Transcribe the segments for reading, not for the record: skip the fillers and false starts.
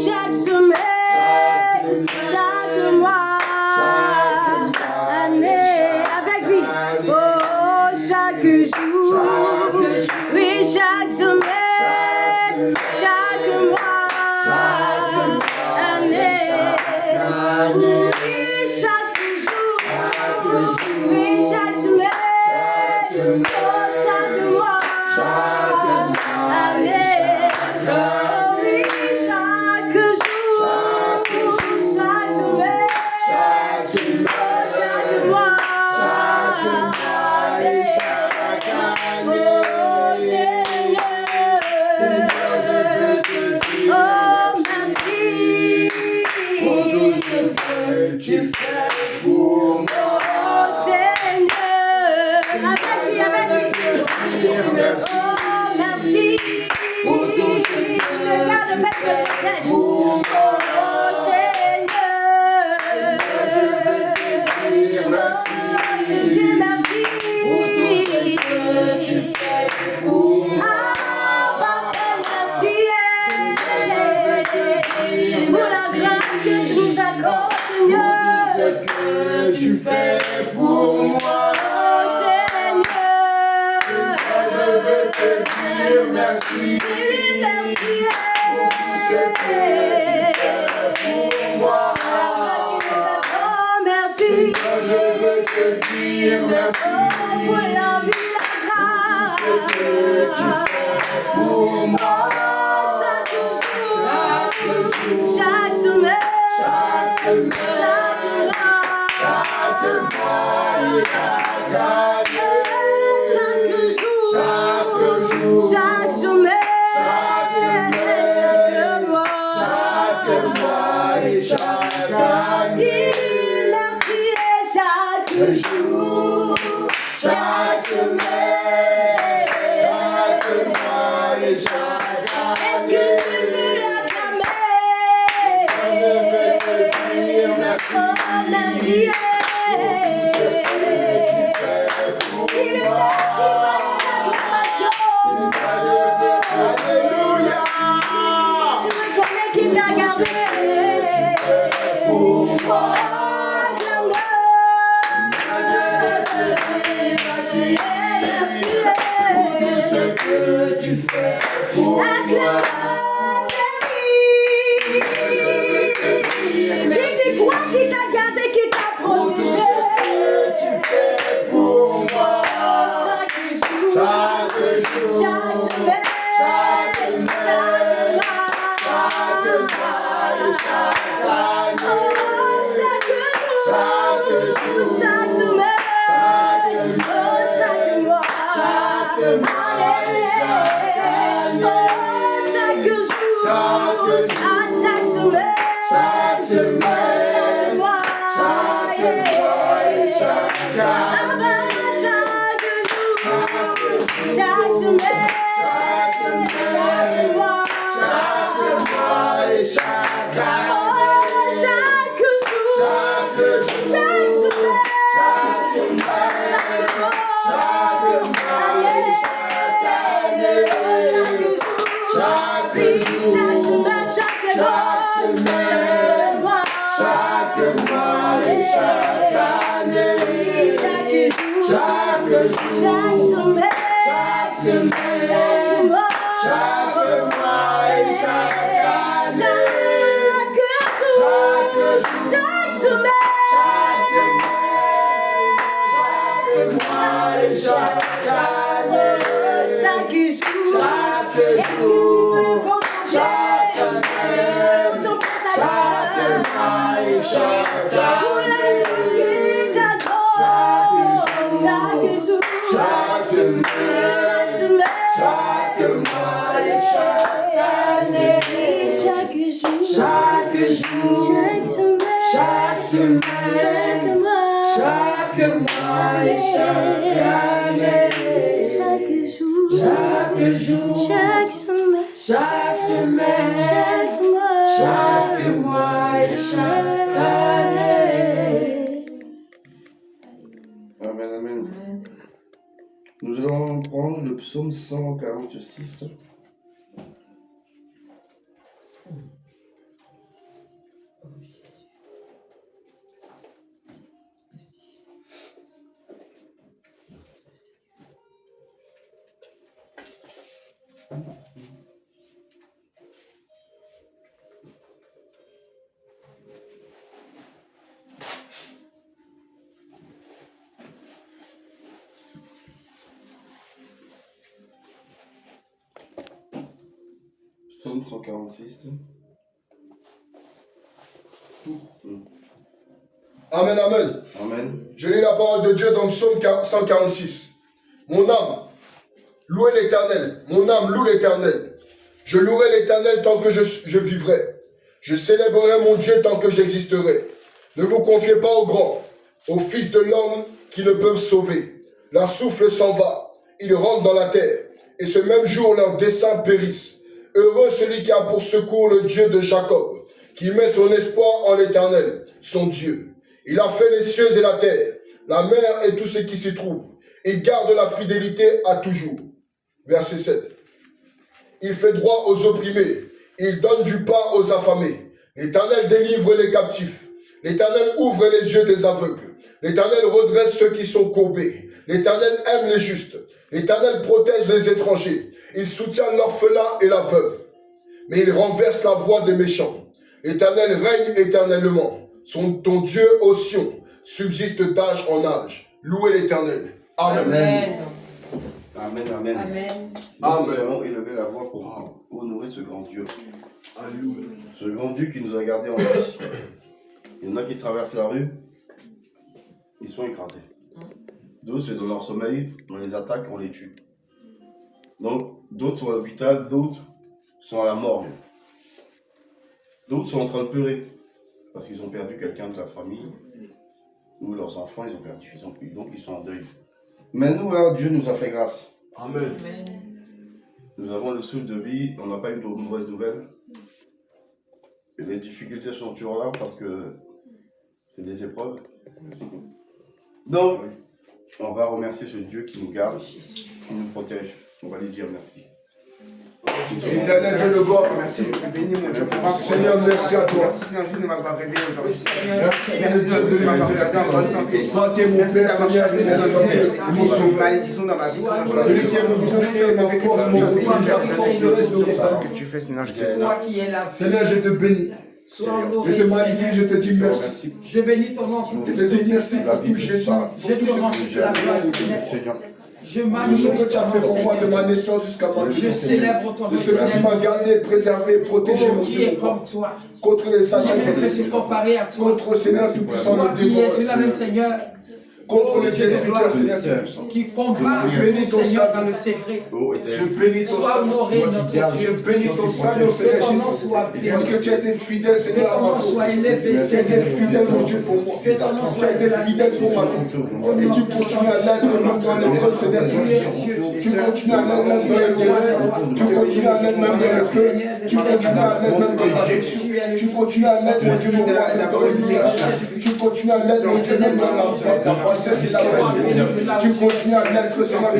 chaque semaine, chaque mois, année, avec lui. Oh, chaque jour, oui, chaque semaine, chaque mois, année, oui, chaque jour, oui, chaque semaine, oh, chaque mois, année, oh, oui, chaque jour, chaque semaine, oh, chaque mois, année, oh, Seigneur, oh, merci pour tout ce que tu fais pour moi, oh, Seigneur, avec lui, oh, merci pour tout ce que tu regardes avec le protège, oh, Seigneur, tu dis merci pour tout ce que tu fais pour moi, Papa, merci pour la grâce que tu nous accordes, Seigneur, ce que tu fais pour moi, oh, Seigneur, je veux te dire merci, merci pour tout ce que tu fais pour moi, merci, je veux te dire merci pour la vie, la grâce, tout ce que tu fais pour moi, chaque jour, chaque semaine, chaque mois, chaque jour, chaque semaine, chaque mois et chaque année. Dis merci et chaque jour, chaque semaine, chaque mois et chaque année. Est-ce que tu peux l'acclamer? Oh, merci. Alléluia. Tu reconnais qu'il t'a gardé pour moi. Merci pour tout ce que tu fais pour moi. C'est quoi qui t'a gardé, qui t'a protégé? Tu fais pour moi. Chaque jour, chaque semaine, chaque mois, chaque année, chaque jour, chaque semaine, chaque mois, chaque année, chaque jour, chaque semaine, chaque mois, chaque année, chaque semaine, chaque mois, et chaque année, chaque jour, chaque semaine, chaque mois, année, chaque jour, chaque mois, chaque et chaque année, chaque jour, chaque semaine, chaque mois, et chaque année, chaque jour, chaque semaine, mois et chaque année, chaque jour, est-ce que tu peux le comprendre? Est-ce que tu peux contempler sa gloire? Pour la cause qui t'adore, chaque jour, chaque semaine, chaque mois et chaque année, chaque jour, chaque semaine, chaque mois, et chaque année, chaque jour, chaque semaine, chaque mois et chaque année. Amen, amen. Nous allons prendre le psaume 146. Psaume 146. Amen, amen. Amen. Je lis la parole de Dieu dans le Psaume 146. Mon âme, louez l'Éternel. Mon âme loue l'Éternel. Je louerai l'Éternel tant que je vivrai. Je célébrerai mon Dieu tant que j'existerai. Ne vous confiez pas aux grands, aux fils de l'homme qui ne peuvent sauver. Leur souffle s'en va. Ils rentrent dans la terre. Et ce même jour, leurs desseins périssent. Heureux celui qui a pour secours le Dieu de Jacob, qui met son espoir en l'Éternel, son Dieu. Il a fait les cieux et la terre, la mer et tout ce qui s'y trouve. Il garde la fidélité à toujours. Verset 7. Il fait droit aux opprimés. Il donne du pain aux affamés. L'Éternel délivre les captifs. L'Éternel ouvre les yeux des aveugles. L'Éternel redresse ceux qui sont courbés. L'Éternel aime les justes. L'Éternel protège les étrangers. Il soutient l'orphelin et la veuve. Mais il renverse la voie des méchants. L'Éternel règne éternellement. Ton Dieu ô Sion subsiste d'âge en âge. Louez l'Éternel. Amen. Amen. Amen. Amen. Amen. Nous allons élever la voix pour honorer ce grand Dieu. Alléluia. Ce grand Dieu qui nous a gardés en vie. Il y en a qui traversent la rue, ils sont écrasés. D'autres, c'est dans leur sommeil, on les attaque, on les tue. Donc, d'autres sont à l'hôpital, d'autres sont à la morgue. D'autres sont en train de pleurer parce qu'ils ont perdu quelqu'un de la famille ou leurs enfants, ils ont perdu. Donc, ils sont en deuil. Mais nous, là, Dieu nous a fait grâce. Amen. Nous avons le souffle de vie, on n'a pas eu de mauvaises nouvelles. Et les difficultés sont toujours là parce que c'est des épreuves. Donc, on va remercier ce Dieu qui nous garde, qui nous protège. On va lui dire merci. Éternel Dieu de gloire, Merci, bénis mon Dieu. Seigneur, merci à toi. Merci Seigneur de m'avoir réveillé aujourd'hui. Merci Merci de m'avoir gardé en bonne santé. Santé, mon Merci Père, d'avoir Seigneur, chassé les malédictions dans ma vie. celui qui est mon bouclier, ma force, mon refuge, Que tu fais, Seigneur, je te Toi qui es la vie. Seigneur, je te bénis. Sois Je honoré, te magnifie, je Seigneur. te dis merci. Je bénis ton nom pour Je tout te ce que dis tu merci fais. pour tout Jésus. Je te rends toute la gloire, Seigneur. Je Tout ce magnifie que tu as fait ton nom, pour moi de Seigneur. ma naissance jusqu'à ma Je vie. célèbre ton nom, De ce que tu m'as gardé, préservé, protégé, Oh, mon qui Dieu, est comme toi? contre les Qui Satan, ne peut se comparer à toi? contre le Seigneur Tout-Puissant, Toi le qui es dévoreur, sur la même Seigneur, contre les Dieu de gloire, détructeurs, Seigneur Tout-Puissant. qui combat Bénis le ton Seigneur sang. dans le secret. Je bénis ton Sois sang. honoré, notre Je Dieu. bénis ton sang, mon Que Seigneur ton nom Jésus. soit béni. Parce que tu as été fidèle, Que Seigneur, à ton ma nom cause. soit élevé, Tu as été Seigneur. fidèle, mon Dieu, pour moi. Que ton nom Tu soit as été fidèle pour ma vie. Et tu continues à l'être même dans l'épreuve, Seigneur. Tu continues à l'être même dans les guerres. Tu continues à l'être même dans le feu. Tu continues à l'être même dans l'affection. Tu continues à l'être, mon Dieu, pour moi, même dans le village. Tu continues à l'être, mon Dieu, même dans la princesse et la reine. Tu continues à l'être, Seigneur,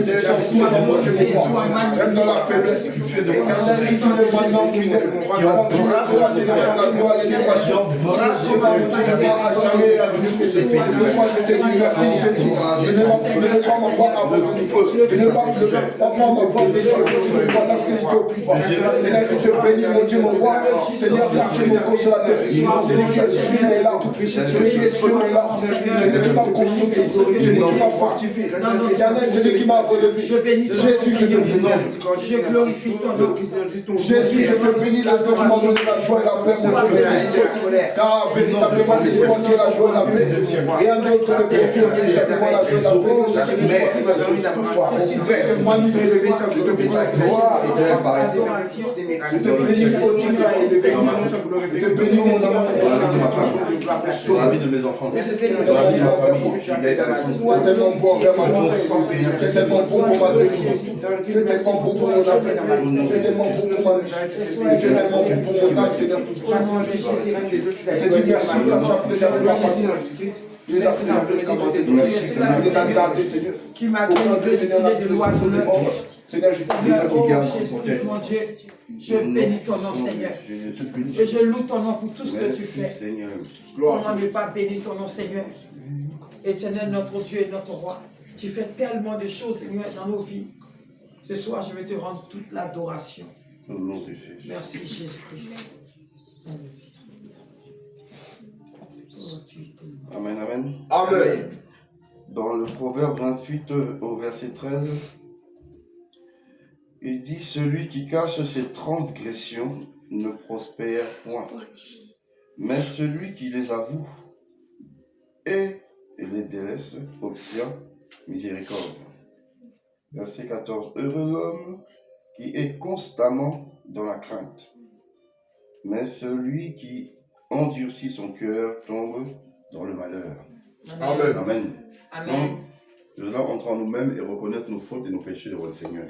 mon Dieu, pour moi. Même dans la faiblesse. Éternel, si tu es maintenant fidèle. Tu resteras, Seigneur, dans la gloire et l'élévation. Tu seras, mon Dieu, de gloire à jamais et à toujours. C'est pourquoi je te dis merci, Jésus. Je ne veux pas m'avoir à votre feu. Je ne veux pas m'avoir des choses. Voilà ce que je te prie. Seigneur, je te bénis, mon Dieu, mon roi. Seigneur, car tu es mon consolateur. Celui qui est sur mes larmes. Celui qui est sur mes larmes. Celui qui m'a consolé. Celui qui m'a fortifié. Éternel, celui qui m'a relevé. Je bénis ton nom, Jésus, je te Seigneur. bénis. Je glorifie ton nom. Jésus, je te bénis parce que tu m'as donné la joie et la paix, mon Dieu. Car véritablement, c'est toi qui es la joie et la paix. Rien d'autre ne peut faire véritablement la joie et la paix. Je te magnifie, je te bénis ta gloire et ta paresse. Je te bénis, mon Dieu, je te bénis, mon amour. Sur la vie de mes enfants, sur la vie de ma famille, tu es C'est tellement bon envers ma vie. C'est tellement bon pour ma vie. C'est tellement bon pour mon affaire. C'est tellement bon pour ma vie. C'est tellement bon pour mon âme, Seigneur. Je te dis merci car tu as préservé ma famille. Tu les as préservés jusqu'à mon décès. Tu les as gardés, Seigneur. Qui m'a délivré du filet de l'oiseau. Seigneur, je suis Seigneur, là oh qui garde. Jésus, mon Dieu, je bénis ton nom, Seigneur. Et je loue ton nom pour tout ce que tu fais. Comment ne pas bénir ton nom, Seigneur? Éternel, notre Dieu et notre roi, tu fais tellement de choses, Seigneur, dans nos vies. Ce soir, je vais te rendre toute l'adoration. Merci, Jésus-Christ. Amen, amen. Amen. Dans le Proverbe 28 au verset 13, Il dit, celui qui cache ses transgressions ne prospère point, mais celui qui les avoue et les délaisse obtient miséricorde. Verset 14. Heureux l'homme qui est constamment dans la crainte, mais celui qui endurcit son cœur tombe dans le malheur. Amen. Amen. Amen. Donc, nous allons entrer en nous-mêmes et reconnaître nos fautes et nos péchés devant le Seigneur.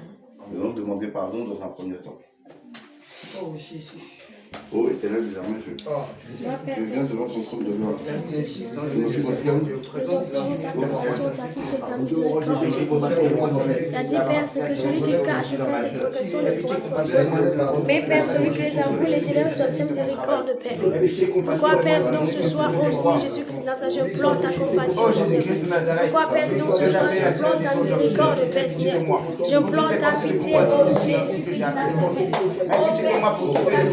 Nous allons demander pardon dans un premier temps. Oh Jésus. Ô éternel des armées, je viens devant ton trône de gloire. T'as dit, Père, c'est que celui qui cache, Père, cette progression ne prospère pas. Mais Père, celui qui les avoue, les délaisse, obtient miséricorde, Père. C'est pourquoi, Père, non, ce soir, ô Seigneur Jésus-Christ, je plante ta compassion, Seigneur. C'est pourquoi, Père, non, ce soir, je plante ta miséricorde, Père, Seigneur. Je plante ta pitié, ô Jésus-Christ, Nazareth. Ô Père,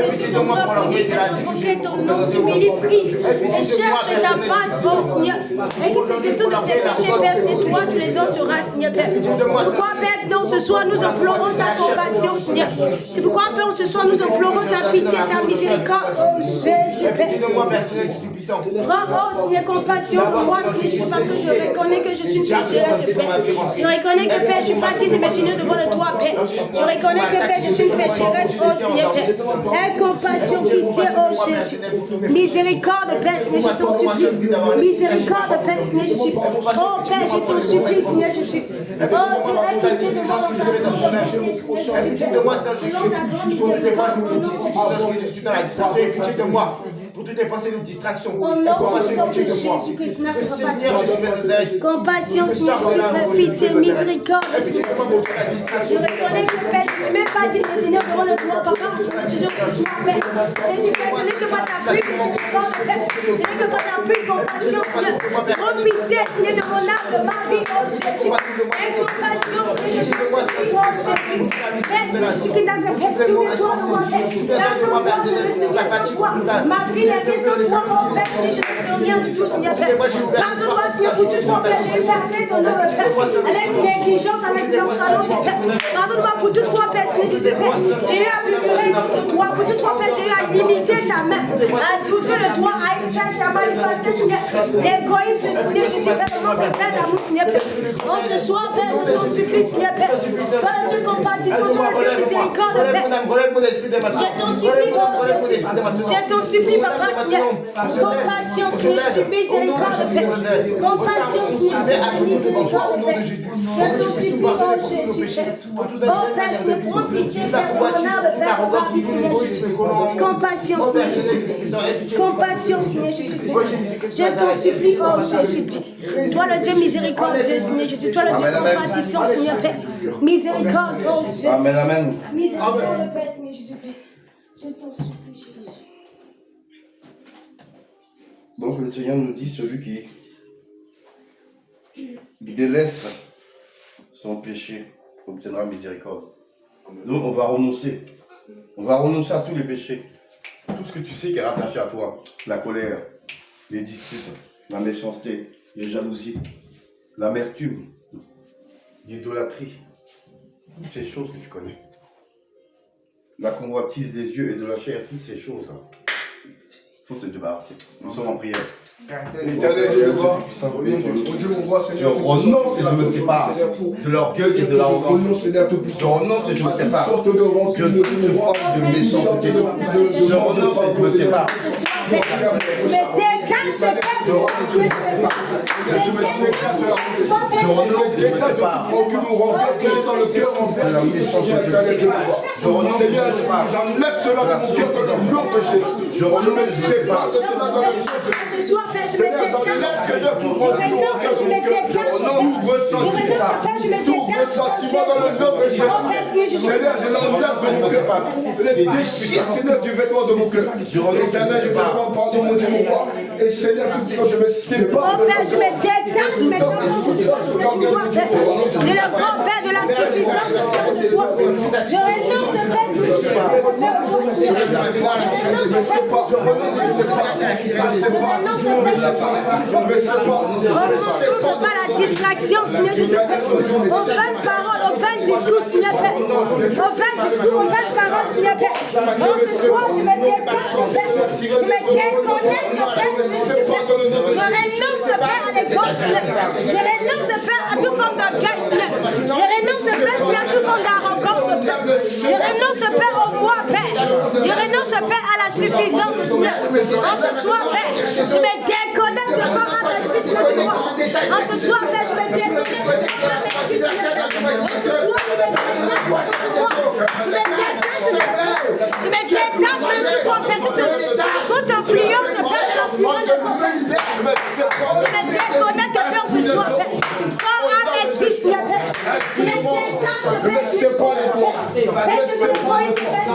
que ton peuple s'unit, invoquer ton nom, s'humilie, prie, et cherche ta face, ô Seigneur. Et que c'était tous de ces péchés, Père, toi, tu les ôteras, Seigneur, Père. C'est pourquoi, Père, non, ce soir, nous implorons ta compassion, Seigneur. C'est pourquoi, Père, ce soir, nous implorons ta pitié, ta miséricorde, ô Jésus, Père. Prends, oh Seigneur, compassion pour moi, Seigneur, parce que je reconnais que je suis une pécheresse, Père. Je reconnais que, Père, je suis pas digne de me tenir devant le toi, Père. Je reconnais que, Père, je suis une pécheresse, oh Seigneur, Père. Aie compassion, pitié, oh Jésus. Miséricorde, Père, Seigneur, je t'en supplie. Miséricorde, Père, Seigneur, je suis. Oh Père, je t'en supplie, Seigneur, je suis. Oh Dieu, aie pitié de moi, Aie pitié de moi, Seigneur Jésus-Christ. Je suis dans la distraction. Aie pitié de moi. Pour toutes les pensées de distraction. Au nom de Jésus-Christ, compassion, Seigneur, je suis prêt, pitié, miséricorde, Seigneur. Je reconnais que, Père, je ne suis même pas dit de me tenir devant le trône, Papa, Seigneur, Jésus, ce soir, Père. Jésus, Père, ce n'est que par ta pluie, miséricorde, Père. Ce n'est que par ta pluie, compassion, Seigneur. Prends pitié, Seigneur, de mon âme, de ma vie, oh Jésus. Et compassion, Seigneur, je te supplie, oh Jésus. Père, Seigneur, Jésus, que dans ce Père, souviens-toi de moi, Père. Dans son toi, je me souviens sans toi. Ma vie n'est pas sans toi, oh Père, je ne peux rien du tout, Seigneur, Père. Pardonne-moi, Seigneur, pour tout fois, Père, j'ai perdu ton nom, Père. Avec négligence, avec nonchalance, Père. Pardonne-moi pour toute fois, Père, Seigneur, Jésus, Père. J'ai eu à murmurer contre toi. Pour toute fois, Père, j'ai eu à limiter ta main. À douter de toi, à effacer, à manifester, Seigneur. L'égoïsme, Seigneur, Jésus, Père, le manque de Père d'amour, Seigneur, Père. Oh, ce soir, Père, je t'en supplie, Seigneur, Père. Toi, le Dieu compatissant, toi, le Dieu miséricorde, Père. Je t'en supplie, oh Jésus. Je t'en supplie, Papa, Seigneur. Compassion, Seigneur, je suis miséricorde, Père. Compassion, Seigneur, je suis miséricorde, Père. Je t'en supplie, oh Jésus, Père. Oh Père, je me prends pitié, Père, de mon âme, Père, regarde, Seigneur Jésus. Compassion, Seigneur Jésus. Compassion, Seigneur Jésus. Je t'en supplie, oh Jésus, Père. Toi, le Dieu miséricordieux, Seigneur Jésus. Toi, le Dieu compatissant, Seigneur, Père. Miséricorde, oh Jésus. Amen, amen. Miséricorde, Père, Seigneur Jésus, Père. Je t'en supplie, Jésus. Donc le Seigneur nous dit, celui qui délaisse son péché obtiendra miséricorde. Donc on va renoncer. On va renoncer à tous les péchés. Tout ce que tu sais qui est rattaché à toi. La colère, les disputes, la méchanceté, les jalousies, l'amertume, l'idolâtrie. Toutes ces choses que tu connais. La convoitise des yeux et de la chair, toutes ces choses-là. Il faut te débarrasser. Nous sommes en prière. Éternel Dieu de gloire, mon Dieu, mon roi, Je Seigneur. renonce et je me sépare de l'orgueil et de l'arrogance. Je renonce et je me sépare de toute forme de méchanceté. Je renonce et je me sépare. Ce soir, Père, je me décache, Père, du mensonge, Père. Je me décache, Je renonce et je me sépare dans le cœur de la méchanceté. Je renonce et je me sépare. J'enlève cela de mon cœur dans le nom de Jésus. Je renonce et je me sépare. ce soir, Père, je me décache. Je me décache. Tout ressentiment dans le nom de Jésus. Seigneur, je l'enlève de mon cœur. Les déchire, Seigneur, du vêtement de mon cœur. Éternel, je te demande pardon, mon Dieu, mon roi. Et Seigneur, tout ça, je me sépare. Oh Père, je me détache maintenant ce soir, Seigneur, tu dois faire. De la grand-père, de la suffisance, Seigneur, ce soir. Je renonce, Père, si je suis Père, Seigneur. pas la distraction, Seigneur Jésus. Aux vaines paroles, aux vaines discours, Seigneur Père. Aux vaines discours, aux vaines paroles, Seigneur Père. Oh, ce soir, je me déconnecte, Père. Je me déconnecte, Père. Je renonce, Père, à l'école, Seigneur. Je renonce, Père, à toute forme d'orgueil, Seigneur. Je renonce, Père, à toute forme d'arrogance, Père. Je renonce, Père, au moi, Père. Je renonce, Père, à la suffisance, Seigneur. En ce soir, Père, je me déconnecte de corps, âme, esprit, Seigneur, de moi. En ce soir, Père, je me déconnecte de corps, âme, esprit, Seigneur. En ce soir, je me déconnecte de moi. Je me détache de tout forme, Père, toute influence, Père, de la Simone de son Père. Je me déconnecte, Père, ce soir, Père. Corps, âme, esprit, Seigneur, Père. Je me détache, Père, Père, je me vois ici, Père.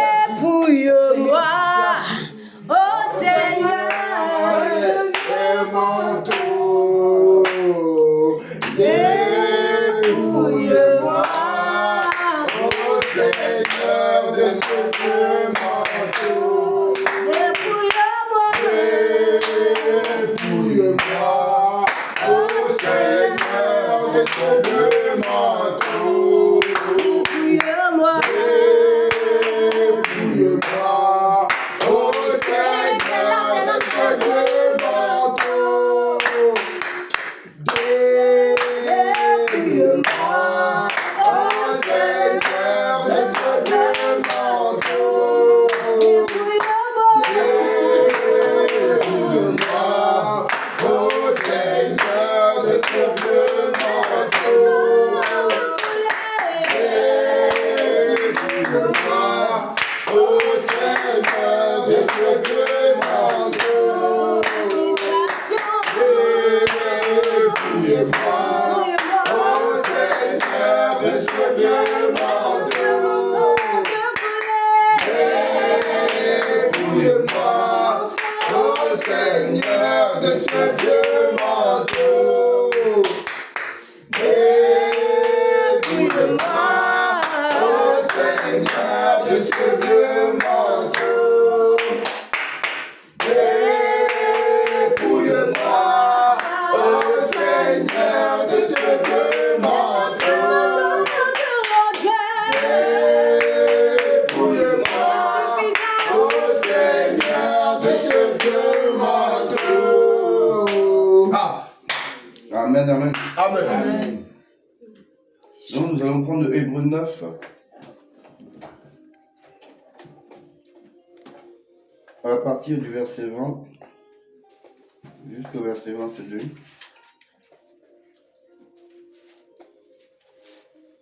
Dépouille-moi, oh Seigneur, mon tour. dépouille-moi, Oh Seigneur, de ce vieux manteau. dépouille-moi, Dépouille-moi, oh Seigneur, de ce vieux manteau. dépouille-moi. Dépouille-moi, oh Seigneur, de ce vieux manteau. Dépouille-moi, oh Seigneur, de ce vieux manteau. Dépouille-moi, oh Seigneur, de ce vieux manteau. Dépouille-moi, oh Seigneur, de ce vieux manteau. Dépouille-moi, oh Seigneur, de ce vieux manteau. Dépouille-moi, oh Seigneur, de ce vieux manteau. Dépouille-moi, oh Seigneur, de ce vieux manteau. Dépouille-moi, Amen, amen. Amen. Donc nous allons prendre Hébreux 9. À partir du verset 20 jusqu'au verset 22.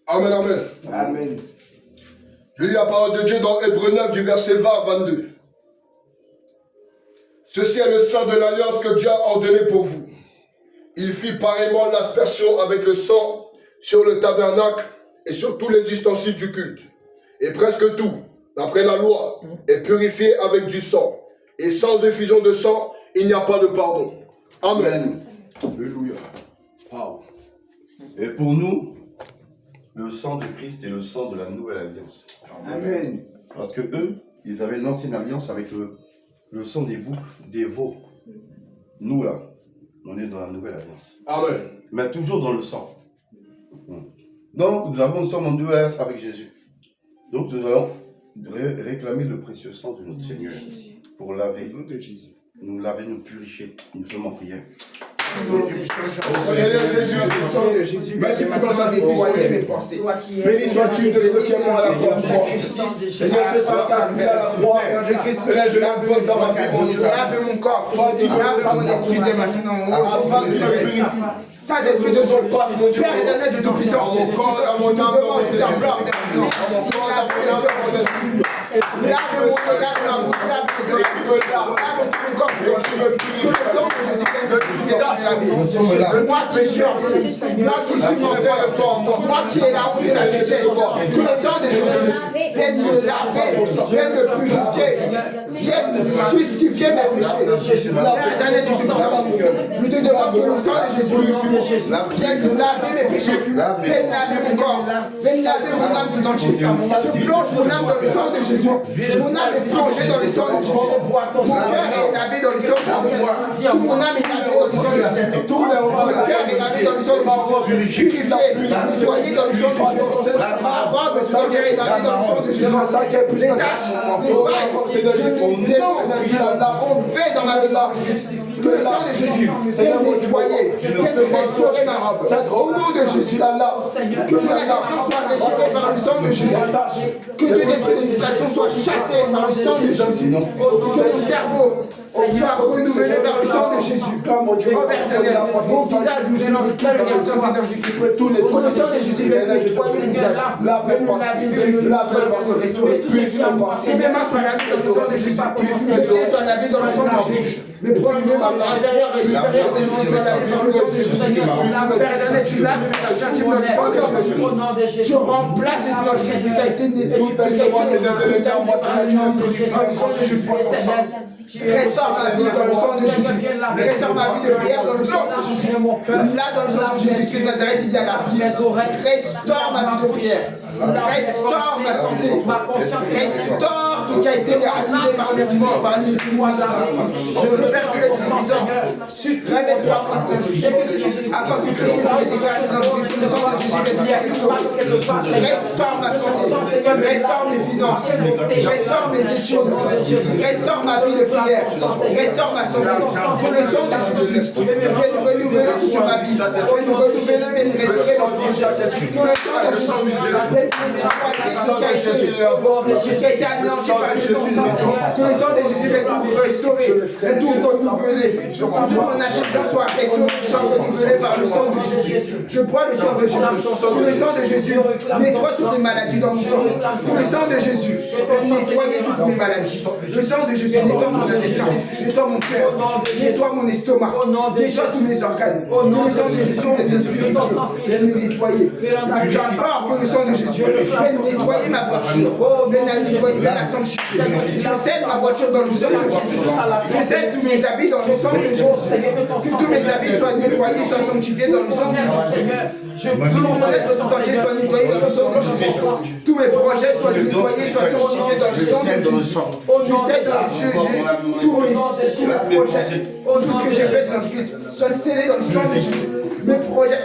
Amen, amen. Amen. Je lis la parole de Dieu dans Hébreux 9 du verset 20 à 22. Ceci est le sang de l'alliance que Dieu a ordonné pour vous. Il fit pareillement l'aspersion avec le sang sur le tabernacle et sur tous les ustensiles du culte. Et presque tout, d'après la loi, est purifié avec du sang. Et sans effusion de sang, il n'y a pas de pardon. Amen. Alléluia. Wow. Et pour nous, le sang de Christ est le sang de la nouvelle alliance. Amen. Parce que eux, ils avaient l'ancienne alliance avec le sang des boucs, des veaux. Nous là, on est dans la nouvelle alliance. Amen. Mais toujours dans le sang. Donc nous sommes en nouvelle alliance avec Jésus. Donc nous allons réclamer le précieux sang de notre Seigneur pour laver, nous laver, nous purifier. Nous sommes en prière. Seigneur Jésus, Le sang de Jésus, merci pour ton nettoyer mes pensées. béni sois-tu de ce que tu es mort à la croix. Seigneur, ce sang qu'a pris à la croix. Seigneur, je l'invoque dans ma vie, mon Dieu. Lave mon corps, lave mon esprit dès maintenant. Afin qu'il me purifie. Saint-Esprit de Dieu, Père éternel des Tout-Puissants, Dans mon corps, dans mon âme, dans mon esprit. lave Dans mon corps, dans mon âme, dans mon esprit. mon corps, lave ma bouche, lave mon corps, que le sang de Jésus vienne détacher la vie. Moi qui suis moi qui suis mortel de toi, moi qui ai la honte et la tristesse, que le sang de Jésus vienne me laver, vienne me purifier, vienne justifier mes péchés. Père éternel du Tout-Puissant, je te demande que le sang de Jésus vienne laver mes péchés, vienne laver mon corps, vienne laver mon âme tout entier. Je plonge mon âme dans le sang de Jésus. Mon âme est plongée dans le sang de Jésus. Mon cœur est lavé dans le sang de Jésus. Toute mon âme est lavée dans le sang de Jésus. Tout mon cœur est lavé dans le sang de Jésus. Purifié, nettoyé dans le sang de Jésus. Ma robe tout entière est lavée dans le sang de Jésus. Les taches, les failles, les noms, fait dans ma vie. Que le sang de Jésus vienne nettoyer, vienne restaurer ma robe. Au nom de Jésus, que mon attention soit restaurée par le sang de Jésus. Que tout esprit de distraction soit chassé par le sang de Jésus. Que mon cerveau soit renouvelé par le sang de Jésus. Oh Père éternel, mon visage où j'ai l'envie de sang Seigneur Jésus. Que le sang de Jésus vienne nettoyer mon visage. Vienne mon vie, vienne me laver, me restaurer. Que mes mains soient lavées dans le sang de Jésus. Que mes pieds soient lavés dans le sang de Jésus. Mes premiers membres intérieurs et supérieurs des gens soient lavés dans le sang de Jésus. Père éternel, tu laves mes church dans le sang de Jésus. Je remplace Seigneur Jésus tout ce qui a été nettoyé. Tout ce qui a été restaure ma vie dans le sang de Jésus. Restaure ma vie de prière dans le sang de Jésus. Là, dans le sang de Jésus-Christ de Nazareth, il y a la vie. Restaure ma vie de prière. Restaure ma santé. Restaure tout ce qui a été annulé par les morts, par les mois. Je le Père que le Tout-Puissant. Révèle-toi, afin que tout ce qui a été gagné dans le sang de Jésus vienne restaurer. Restaure ma santé. Restaure mes finances. Restaure mes études. Restaure ma vie de prière. Restaure ma santé. Que le sang de Jésus vienne renouveler toute ma vie. Vienne renouveler, vienne restaurer ma vie. Que le sang de Jésus vienne ce qui a été anéanti par le sang. Que le sang de Jésus vienne tout restaurer, vienne tout renouveler. Que mon intelligence soit restaurée, soit renouvelée par le sang de Jésus. Je bois le sang de Jésus. Que le sang de Jésus nettoie toutes les maladies dans mon sang. Que le sang de Jésus nettoie toutes mes maladies. Le sang de Jésus nettoie mon intestin, nettoie mon cœur, nettoie mon estomac, nettoie tous mes organes. Que le sang de Jésus vienne me purifier, vienne me nettoyer. J'implore que le sang de Jésus vienne nettoyer ma voiture, vienne la nettoyer, vienne la sanctifier. Je scelle ma voiture dans le sang de Jésus. Je scelle tous mes habits dans le sang de Jésus. Que tous mes habits soient nettoyés, soient sanctifiés dans le sang de Jésus. Que mon être tout entier soit nettoyé dans le sang de Jésus. Tous mes projets soient nettoyés, soient sanctifiés dans le sang de Jésus. Je scelle tous mes projets, tout ce que j'ai fait dans Jésus soit scellé dans le sang de Jésus. Mes projets,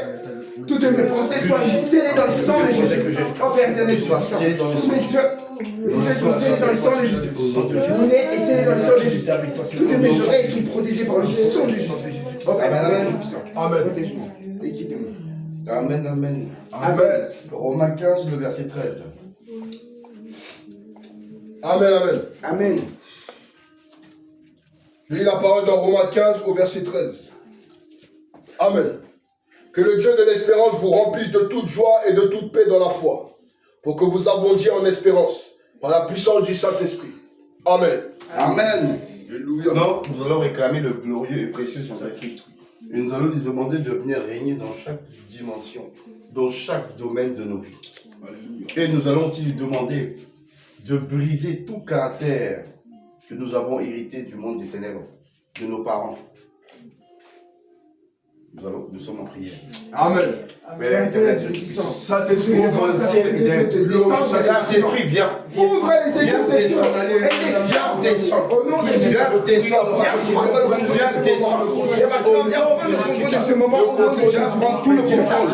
toutes mes pensées soient scellées dans le sang de Jésus. Oh Père éternel, tous mes yeux sont scellés dans le sang de Jésus. Mon nez est scellé dans le sang de Jésus. Toutes mes oreilles sont protégées par le sang de Jésus. Amen. Protège-moi. Équipe-moi. Amen, amen. Amen. Romains 15, le verset 13. Amen, amen. Amen. Lis la parole dans Romains 15 au verset 13. Amen. Que le Dieu de l'espérance vous remplisse de toute joie et de toute paix dans la foi, pour que vous abondiez en espérance, par la puissance du Saint-Esprit. Amen. Amen. Alléluia. Non, nous allons réclamer le glorieux et précieux Saint-Esprit. Et nous allons lui demander de venir régner dans chaque dimension, dans chaque domaine de nos vies. Et nous allons aussi lui demander de briser tout caractère que nous avons hérité du monde des ténèbres, de nos parents. Nous sommes en prière. Amen. Père éternel, Dieu puissant, Saint-Esprit, dans le ciel et Saint-Esprit, viens. Ouvre les Viens descendre, viens descendre. Au nom de Jésus. Viens descendre. Viens descendre. De ce moment, au nom de Jésus, prends tout le contrôle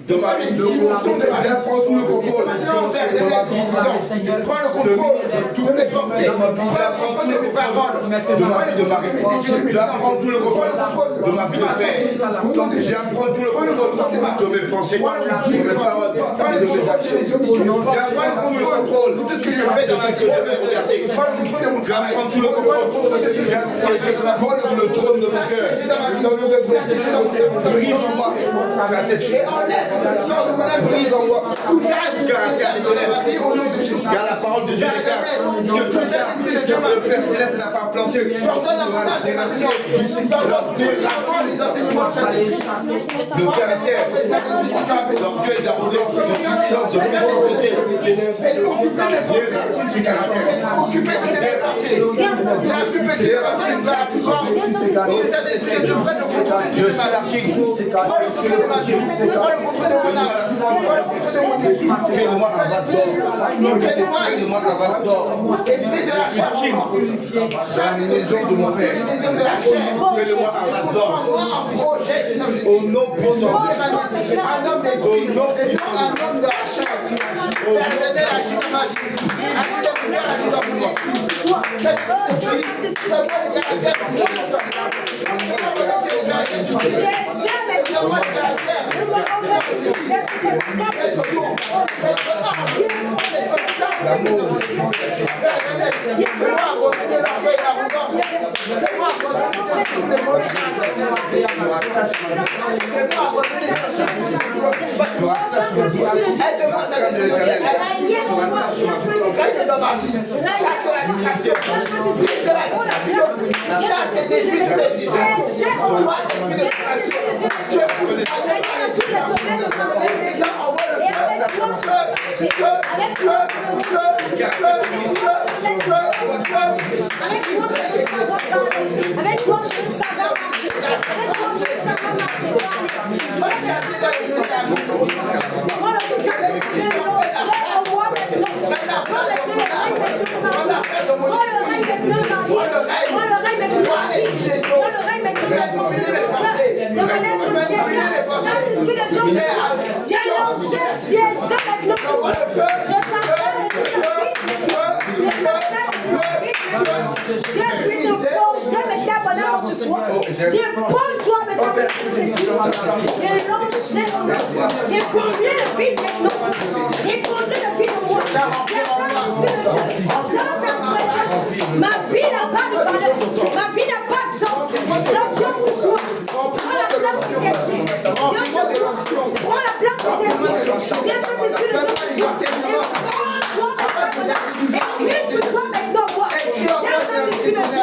de ma vie. Viens prendre tout le contrôle de ma vie. Prends le contrôle de toutes mes pensées. Prends le contrôle de mes paroles. De ma vie, de ma réponse. Viens prendre tout le contrôle de ma vie de paix. Viens prendre tout le contrôle de mes pensées, de mes paroles et de mes actions. Viens prendre tout le contrôle de tout ce que je fais dans ce que je vais regarder. Viens prendre tout le contrôle. Viens prendre sur le trône de mon cœur. Brise en moi, Saint-Esprit. Brise en moi tout caractère des ténèbres. Car la parole de Dieu déclare que tout ça, le Père Céleste n'a pas planté le caractère, l'orgueil d'arrogance, de suffisance, de fais-moi un vase d'or. Fais-moi un vase d'or. Dans la maison de mon Père. Fais-moi un vase d'or. Au nom puissant. Un homme d'esprit, un homme de la chair. L'éternel agit dans ma vie. Agit dans mon cœur, agit dans mon esprit. Avec toi, je veux savoir marcher. Avec toi, je veux savoir marcher. Voilà, tout à fait. On voit maintenant. Prends le règne maintenant. Prends le règne maintenant dans ma vie. Prends le règne maintenant dans ma vie. Prends le règne maintenant dans la pensée de mon cœur. De mon être Dieu. Saint-Esprit de Dieu, ce soir. Viens lancer siège maintenant ce soir. Je t'appelle et je t'invite maintenant. Dieu est de poser maintenant bonheur ce soir. Dieu pose-toi maintenant et lancez mon nom. Dieu conduis le vide maintenant. Et conduis le vide de moi. Viens Saint-Esprit de Dieu. Sans ta présence, ma vie n'a pas de valeur. Ma vie n'a pas de sens. Viens ce soir. Prends la place de tes dieux. Viens ce soir. Prends la place de tes dieux. Viens Saint-Esprit de Dieu ce soir. Et glisse-toi maintenant moi. Viens Saint-Esprit de Dieu.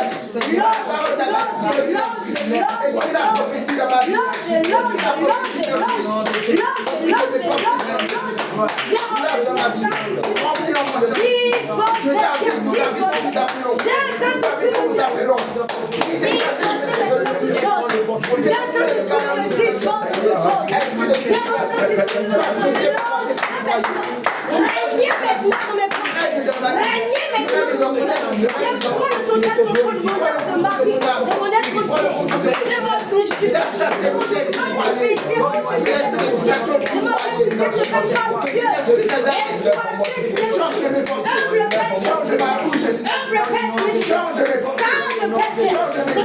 Régnez maintenant dans mes pensées. Régnez maintenant dans mon âme. Viens prendre ton contrôle de ma vie, de mon être entier. Je suis là.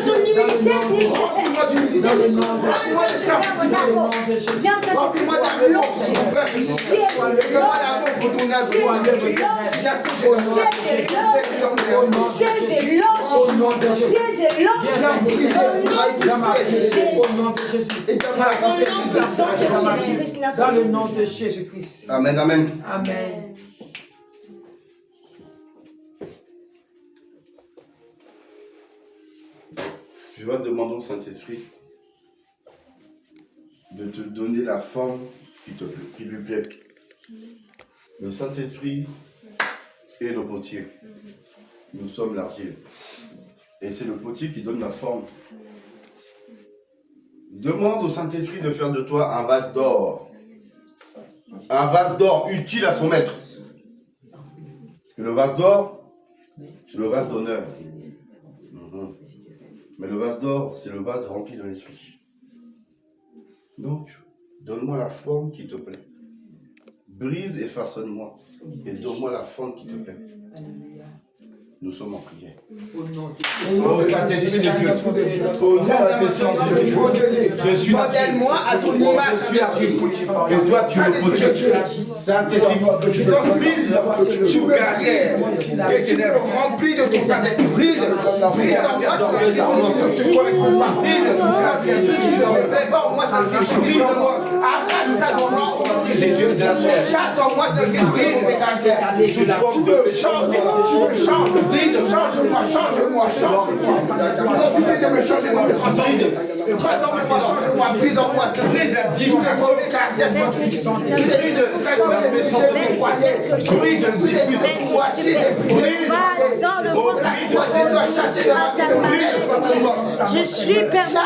Je d'humilité, Seigneur, je Remplis-moi d'humilité. Remplis-moi de simplicité. viens, Remplis-moi d'amour pour ton peuple. Donne-moi l'amour pour ton œuvre. Dans le nom de Jésus-Christ. Amen, amen. Amen. Tu vas demander au Saint-Esprit de te donner la forme qui lui plaît. Le Saint-Esprit est le potier. Nous sommes l'argile. Et c'est le potier qui donne la forme. Demande au Saint-Esprit de faire de toi un vase d'or. Un vase d'or utile à son maître. Et le vase d'or, c'est le vase d'honneur. Mais le vase d'or, c'est le vase rempli de l'esprit. Donc, donne-moi la forme qui te plaît. Brise et façonne-moi. Et donne-moi la forme qui te plaît. Nous sommes en prière. Au Saint-Esprit de Dieu. Au nom de Dieu. Je suis modèle-moi à ton image. Je suis l'argile. Et toi, tu es le potier. Saint-Esprit, Tu t'inspires sur carrière. Et tu me remplis de ton Saint-Esprit. Brise en moi ce qui ne te correspond pas. Brise tout ce qui ne me plaît pas en moi, ce qui brise en moi. Arrache ça de moi au nom de Jésus. Chasse en moi ce qui brise mes caractères. Tu me changes. Change-moi. Je supplie de me changer, de me transformer. Transforme-moi, change-moi, brise en moi. Brise la distance de mes caractères. Brise je suis personne.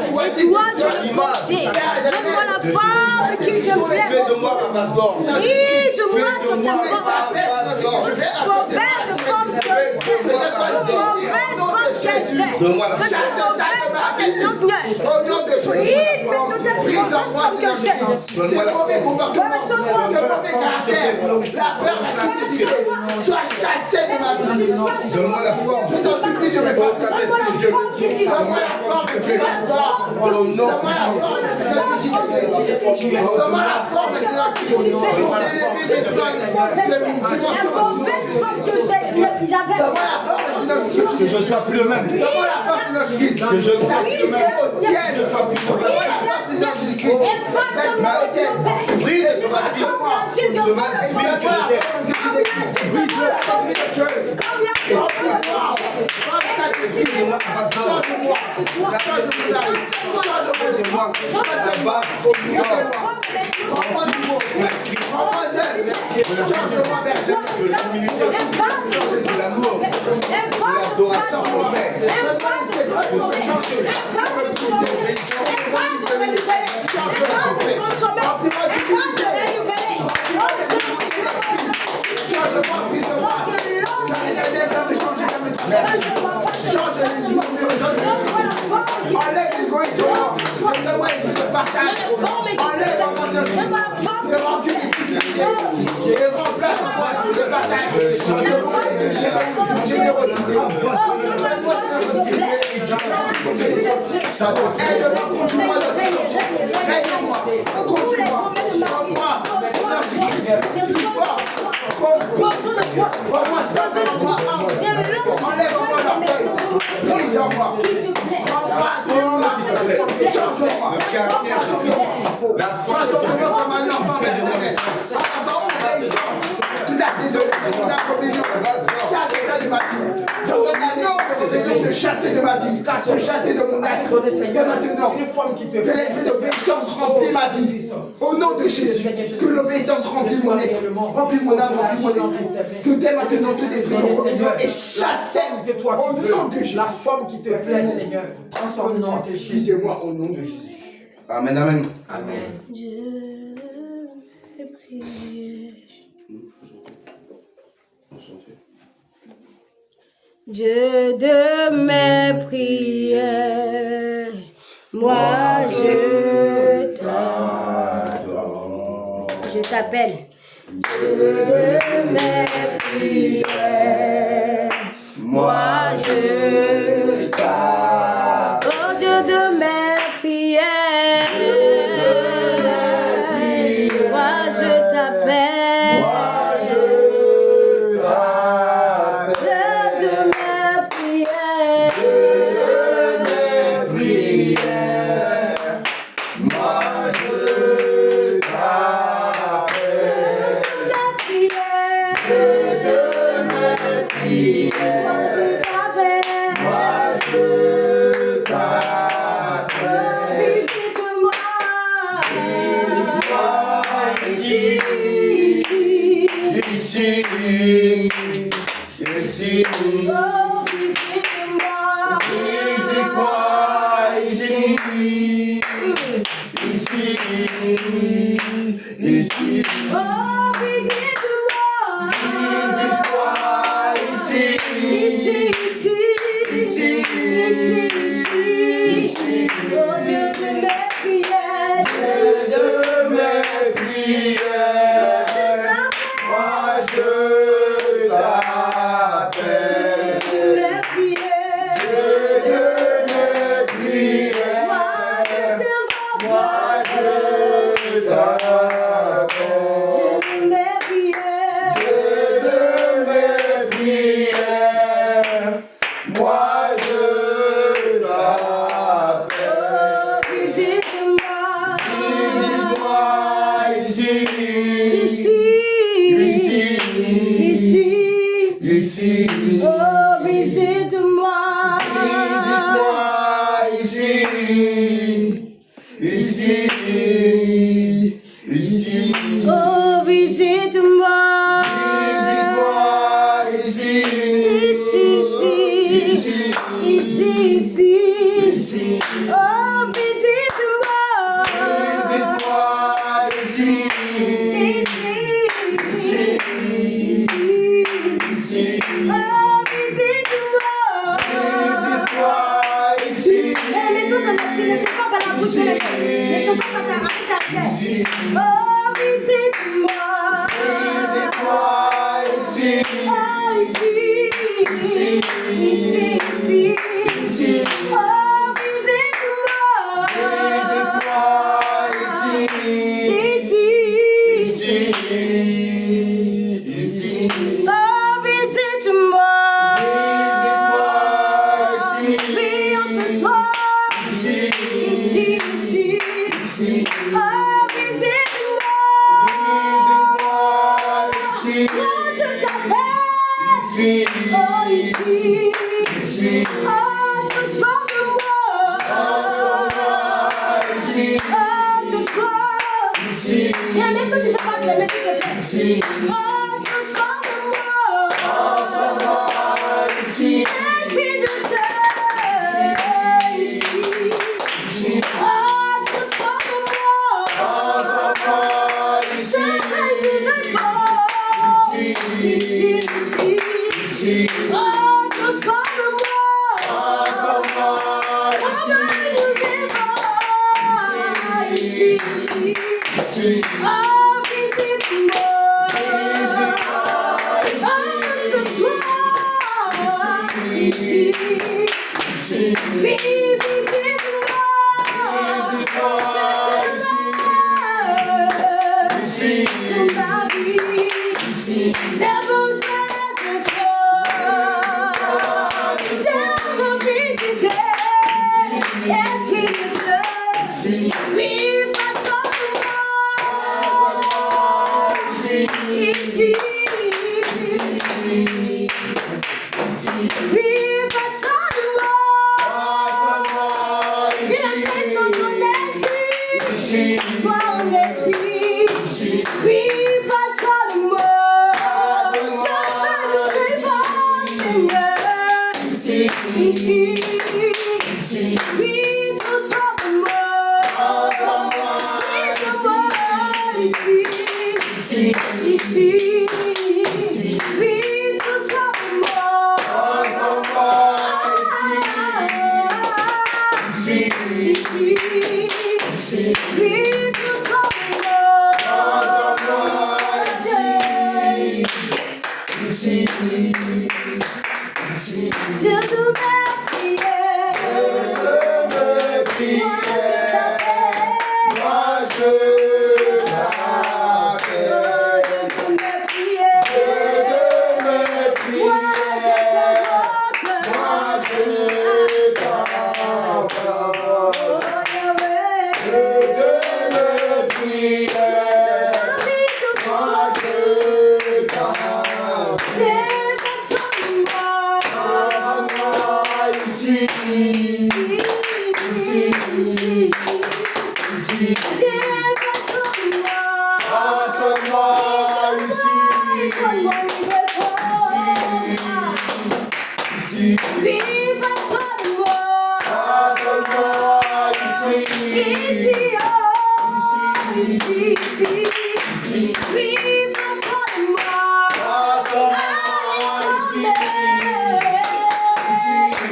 Et toi, tu es le portier. Donne-moi la forme qui te plaît. fais-de-moi un vase d'or. Brise-moi totalement. Mauvaise comme que Donne-moi la au nom de Jésus. Brise maintenant cette mauvaise comme que j'ai. Donne-moi la Personne-moi, caractère, la peur, la timidité, soit chassée de ma vie. Donne-moi la forme. Je t'en supplie, je me passe ta tête. Donne-moi la forme que tu es Au nom Donne-moi la forme, Seigneur. Donne-moi la forme, que je ne sois plus le même. Donne-moi la force, Seigneur Jésus. Que je ne sois plus le même. Que je ne sois plus le même. Seigneur Jésus-Christ. Brise ce vase vide. Ce vase vide sur la terre. Enlève l'égoïsme, le partage. Enlève le rancune et remplace en moi le partage. De chasser de ma vie, de chasser de mon être, Seigneur, maintenant, que l'esprit d'obéissance remplit ma vie. Au nom de Jésus, que l'obéissance remplit mon être, remplit mon âme, remplit mon esprit. Que dès maintenant, tout esprit de rébellion est chassé de toi. Au nom de Jésus. La forme qui te plaît, Seigneur. Transforme-moi de Jésus. Excusez-moi au nom de Jésus. Amen, amen. Amen. Dieu est prié. Dieu de mes prières, moi je t'adore. Je t'appelle. Dieu de mes prières, moi je t'adore.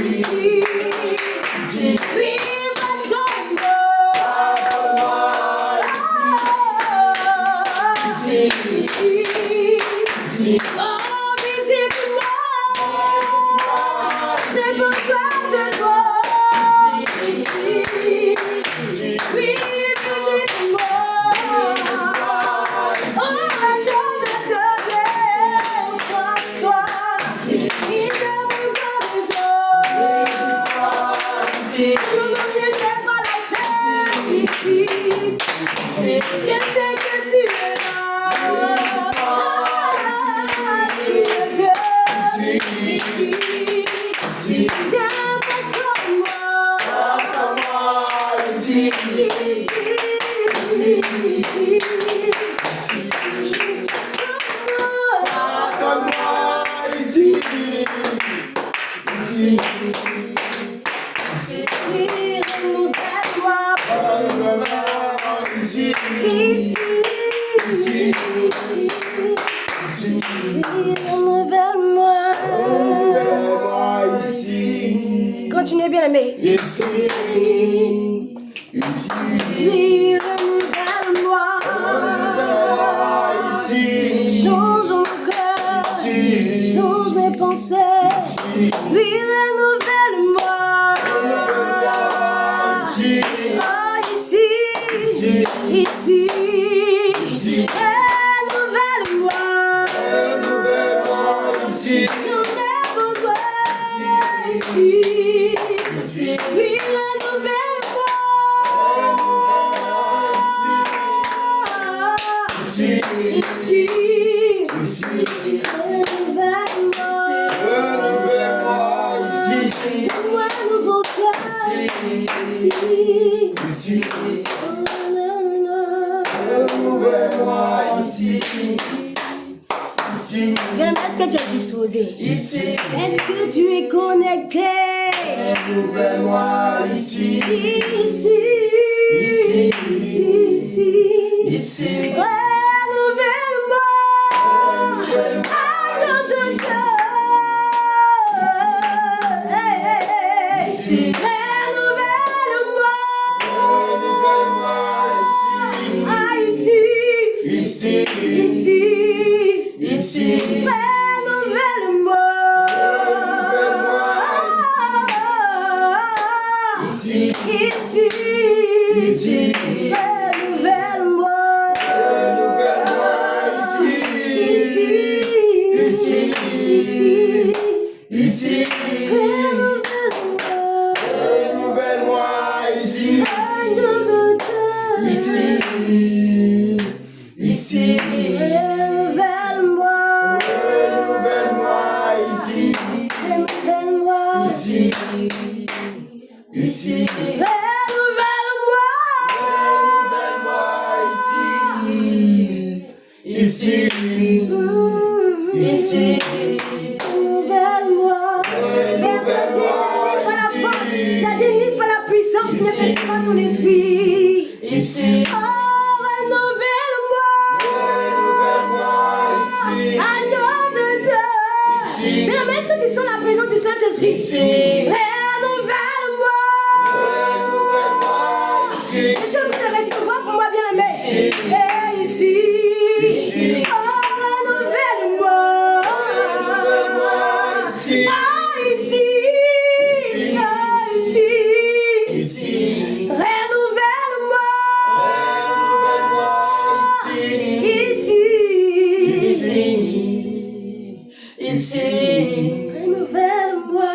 Ici, Continuez bien aimé. Oui, renouvelle-moi. Change mon cœur, change mes pensées. Oui, renouvelle-moi. Oh, ici, renouvelle-moi. J'en ai besoin ici. Oui, renouvelle-moi. Ici, renouvelle-moi. Donne-moi un nouveau cœur. Ici, Bien, est-ce que tu es disposé? Est-ce que tu es connecté? Renouvelle-moi ici. Renouvelle-moi. Agneau de Dieu. Renouvelle-moi. Ah, ici. Renouvelle-moi. Renouvelle-moi. Mais tu as dit, ce n'est pas la force. Tu as dit, ce n'est pas la puissance. Ne fais pas ton esprit. Oh, renouvelle-moi. Agneau de Dieu. Mais est-ce que tu sens la présence du Saint-Esprit? Renouvelle-moi. Je suis en train de recevoir pour moi, bien-aimé. Et ici. Oh, renouvelle-moi. Ah, ici. Renouvelle-moi. Renouvelle-moi.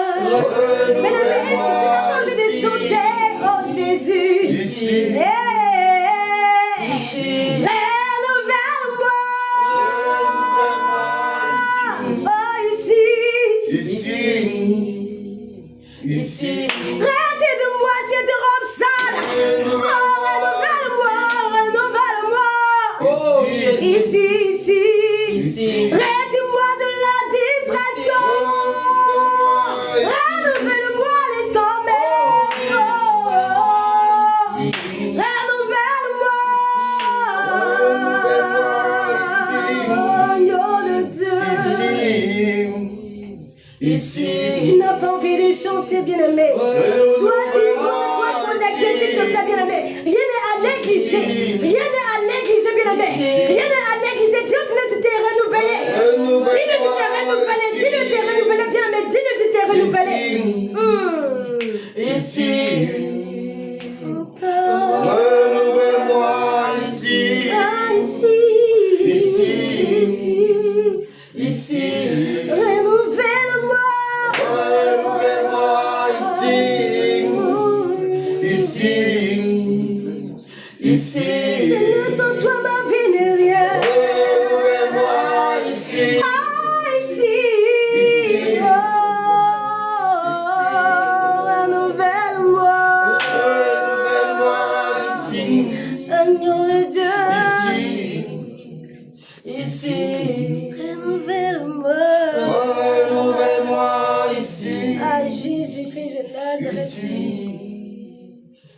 Mesdames, est-ce que tu n'as pas envie de chanter? Oh Jésus. Renouvelle-moi. Oh, ici. Arrêtez de moi cette robe sale. Oh, renouvelle-moi. Oh, Jésus. Ici. Ici. Retiens-moi de la distraction. Renouvelle-moi les sommets. Renouvelle-moi. Agneau de Dieu. Tu n'as pas envie de chanter, bien-aimé. Sois disposé, sois connecté, s'il te plaît, bien-aimé. Rien n'est à négliger. Bien-aimé. Rien n'est à négliger. Dieu, sinon tu t'es renouvelé. Dis-le, tu t'es renouvelé. Bien-aimé. Dis-le, tu t'es renouvelé. Renouvelle-moi ici. Ah, ici. Renouvelle-moi. Seigneur, sans toi ma vie n'est rien. Ah, ici. Oh, renouvelle-moi.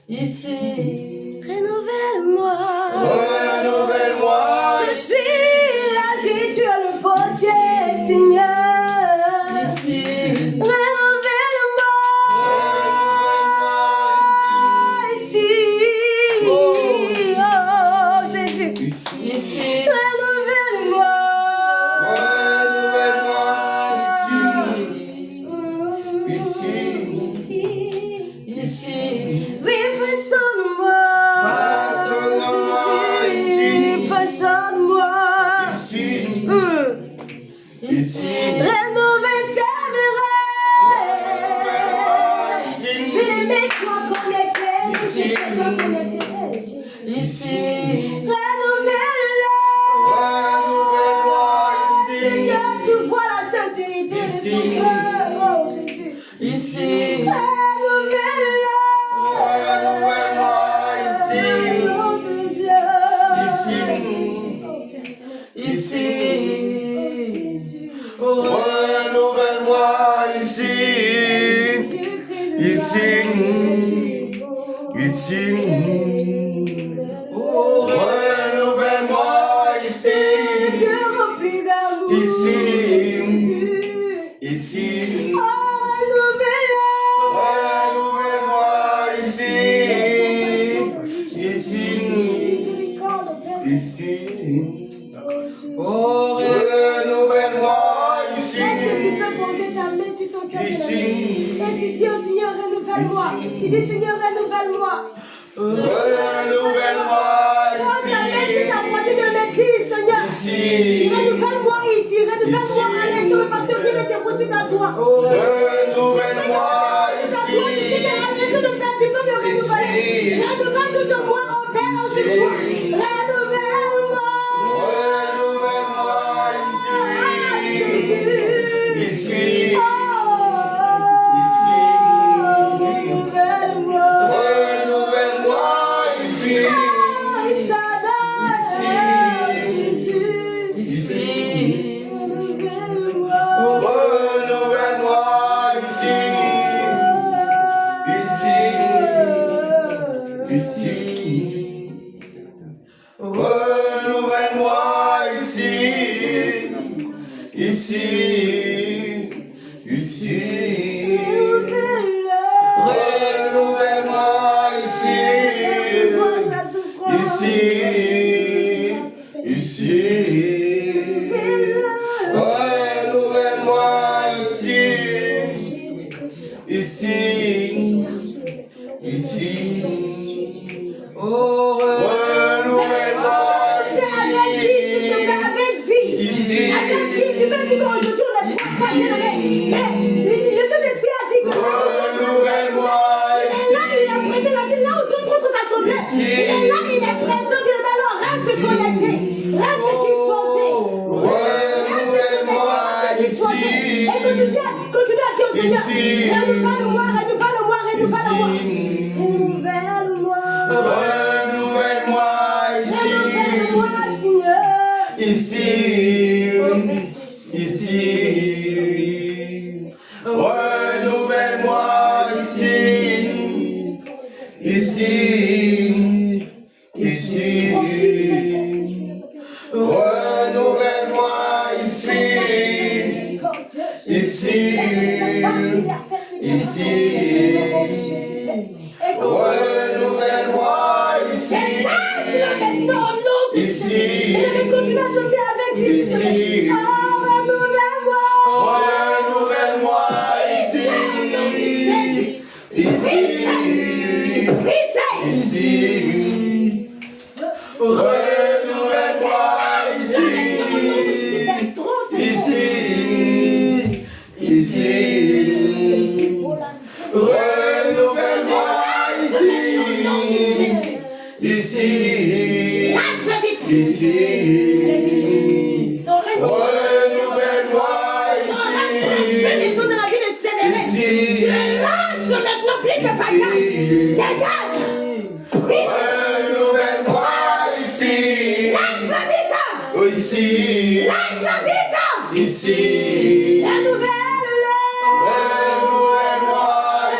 Ici, Renouvelle-moi. Renouvelle-moi. Je suis là, tu es le portier, Seigneur. ici, Renouvelle-moi. Ici. Oh, Jésus. ici, Renouvelle-moi. Ici. Ici. ici, Oui, façonne-moi. Façonne-moi Jésus, façonne-moi. Ici. ici, Rénover ses rêves. Bien-aimé, sois connecté. Si tu sois connecté, Jésus. ici, Renouvelle-le. Seigneur, tu vois la sincérité de son cœur. Oh, Jésus. ici, Renouvelle-le. Nom de Dieu. ici, Jésus. oh, Renouvelle-moi ici. Ici. Ici. oh, Renouvelle-moi ici. Dieu rempli d'amour. Ici. Jésus. Ici. Oh, renouvelle-le. Renouvelle-moi ici. Ici. Miséricorde, Père. Ici. oh, Renouvelle-moi Est-ce que tu ici. peux poser ta main sur ton cœur? Ici. Et tu dis au Seigneur, renouvelle-moi. Tu dis, Seigneur, renouvelle-moi. Renouvelle-moi Pose ta main sur ici. ta poitrine de métis, Seigneur. Ici. Renouvelle-moi ici. Renouvelle-moi à l'instant parce que rien n'est impossible à toi. Renouvelle-moi Tu sais que à l'instant de Père, tu peux me renouveler. Renouvelle tout en moi, en Père, en ce soir. Renouvelle-moi. Renouvelle-moi Ah, ici. Jésus. Ici. Oh, renouvelle-moi. Renouvelle-moi ici. Ah, Shaddai. Jésus. ici, Renouvelle-moi. Renouvelle-moi ici. Ici. Ici. Renouvelle-moi ici. Ici. Ici. Renouvelle-moi ici. Ici. Ici. Renouvelle-moi ici. Ici. Ici. oh, Renouvelle-moi C'est avec vie, s'il te plaît, avec vie. Ici. Avec vie, tu peux dire qu'aujourd'hui on est trois bien-aimés. Mais le Saint-Esprit a dit que Renouvelle-moi là, il est présent, il a dit là où tout trouve sont assemblés. Il est là, il est présent, bien-aimé, alors reste connecté, reste disposé. Renouvelle-moi ici. Et continue à dire au Seigneur, Ici. renouvelle-moi, renouvelle-moi, renouvelle-moi. Renouvelle-moi. Renouvelle-moi ici. Renouvelle-moi, Seigneur. Ici. Ici. Renouvelle-moi ici. Ici. Ici. Renouvelle-moi ici. Ici. Ici. Renouvelle-moi ici. Ici. Continue à chanter avec lui. Ici. Oh, renouvelle-moi. Renouvelle-moi ici. Ici. Ici. Renouvelle-moi ici. Ici. Ici. Renouvelle-moi ici. Ici. Lâche-le vite. Ici. Ton règne. Renouvelle-moi Fais les ici. tours de la vie de Sévéré. Ici. Tu es lâche maintenant, plus de bagages. Dégage. Vite. Renouvelle-moi ici. Lâche-le vite. Ici. Lâche-le vite. Ici. Renouvelle-le. Renouvelle-moi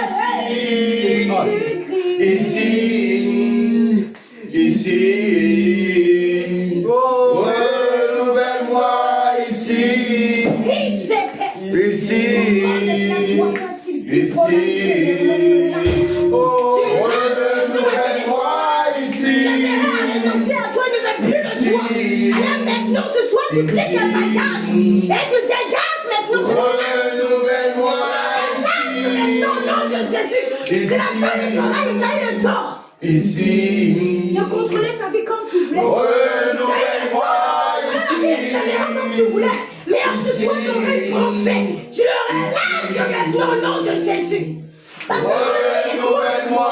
ici. ici, ici. Renouvelle-moi ici, ici, ici. Renouvelle-moi ici. Alors maintenant, ce soir, tu quittes le bagage et tu dégages maintenant. Renouvelle-moi Maintenant, au nom de Jésus. C'est la fin du travail et tu as eu le temps ici. de contrôler sa vie comme tu voulais. Renouvelle-moi Comme tu voulais. Mais en ce soir, tu aurais le prophète. Tu le relâches maintenant au nom de Jésus. Parce que Renouvelle-moi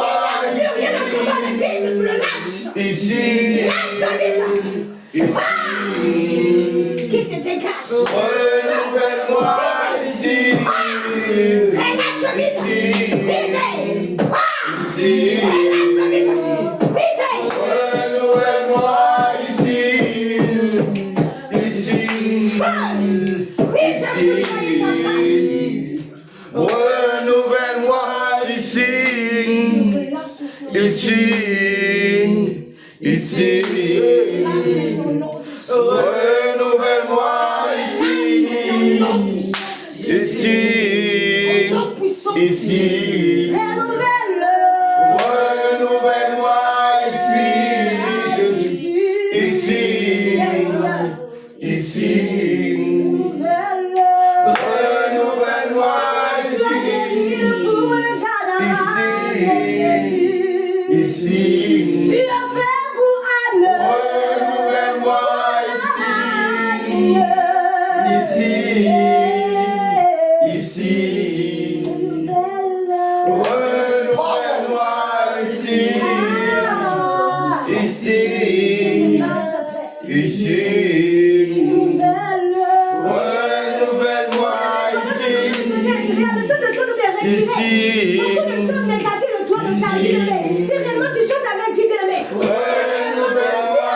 il n'y a plus rien à combat de vie, tu le lâches. ici. Lâche la vie. Qui te dégage. Renouvelle-moi ici. Relâche la vie. Ici. Ici. Relâche la vie. Renouvelle-moi ici. Ici. Ici. Renouvelle-moi ici. Ici. Ici. Renouvelle-moi ici. Ici. Ici. Renouvelle-moi ici. Ici. Ici. Renouvelle-moi ici. Ici. Tu as fait pour Anne. Renouvelle-moi ici. Ici. Ici. Renouvelle-moi ici. Ici. Ici. Renouvelle-moi ici. Ici. Beaucoup de choses négatives de toi, de ta vie, bien-aimé. Si réellement tu chantes avec lui, bien-aimé. Renouvelle-moi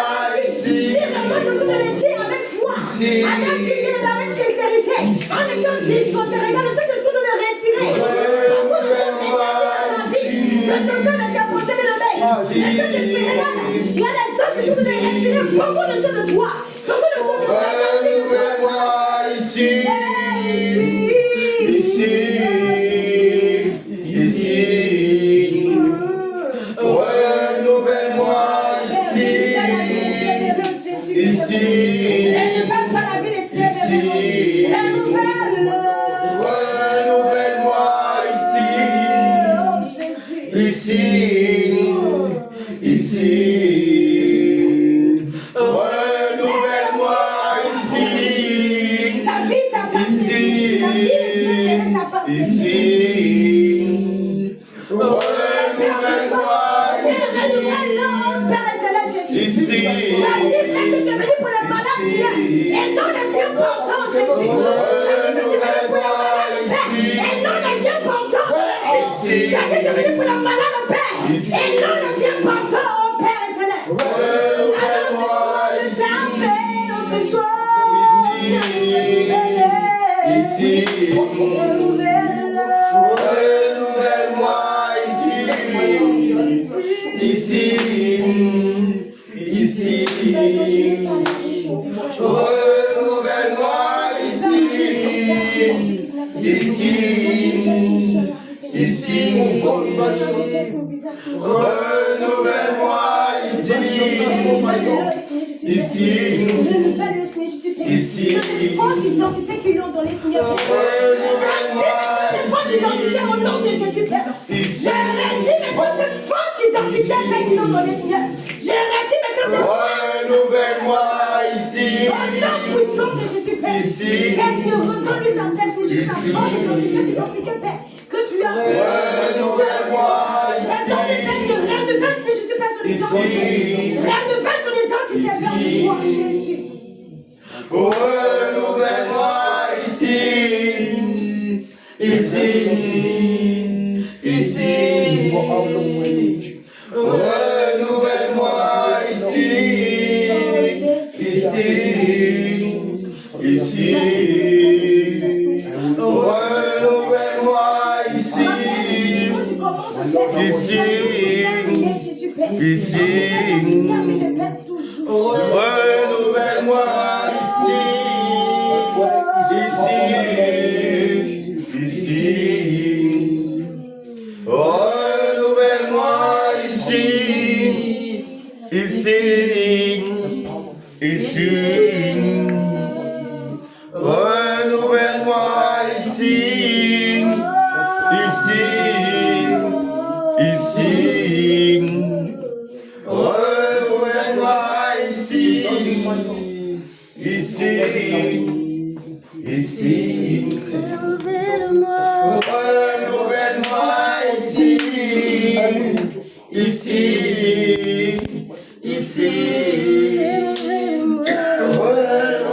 ici. Si réellement tu peux le dire avec foi, avec lui, bien-aimé, avec sincérité, en étant disposé, regarde, le Saint-Esprit de le retirer. Beaucoup de choses négatives de ta vie, de ton cœur, de tes pensées, bien-aimé. Le Saint-Esprit, regarde, il y a des choses que je voudrais retirer, beaucoup de choses de toi, beaucoup de choses de ta vie. Renouvelle-moi ici. Ici. Ici. Renouvelle-moi ici. Ici. Renouvelle-moi ici. Ici. Ici. Renouvelle-moi ici. Ici. Renouvelle-moi ici. Ici. Tu as dit que tu es venu pour les malades et non les bien portants, Jésus. Tu as dit que tu es venu pour les malades et non les bien portants, Jésus. Tu as dit que tu es venu pour les malades, Père, et non les bien portants, oh Père éternel. Alors ce soir, Ici. Renouvelle-moi ici. Ici. Ici. Renouvelle-moi ici. Ici. Ici. Renouvelle-moi ici. Ici. Ici. Cette fausse identité qu'ils lui ont donnée, Seigneur. Cette fausse identité au nom de Jésus, Père. Je redis maintenant cette fausse identité qu'ils lui ont donnée, Seigneur. Je redis maintenant cette Renouvelle-moi ici. au nom puissant de Jésus, Père. Ici. Laisse-le redonne-lui sa place, lui sa force identité, Père. Que tu as. Renouvelle-moi Rien ne baisse de Jésus, Père, son identité. Rien ne baisse son identité, Père, ce soir, Jésus. Renouvelle-moi ici. Ici. Ici. Renouvelle-moi ici. Ici. Ici. Renouvelle-moi ici. Quand tu commences à ici, ici, renouvelle-moi ici, ici, renouvelle-moi ici, ici, ici, renouvelle-moi ici, ici, ici, renouvelle-moi ici, ici, ici, renouvelle-moi ici, ici, ici,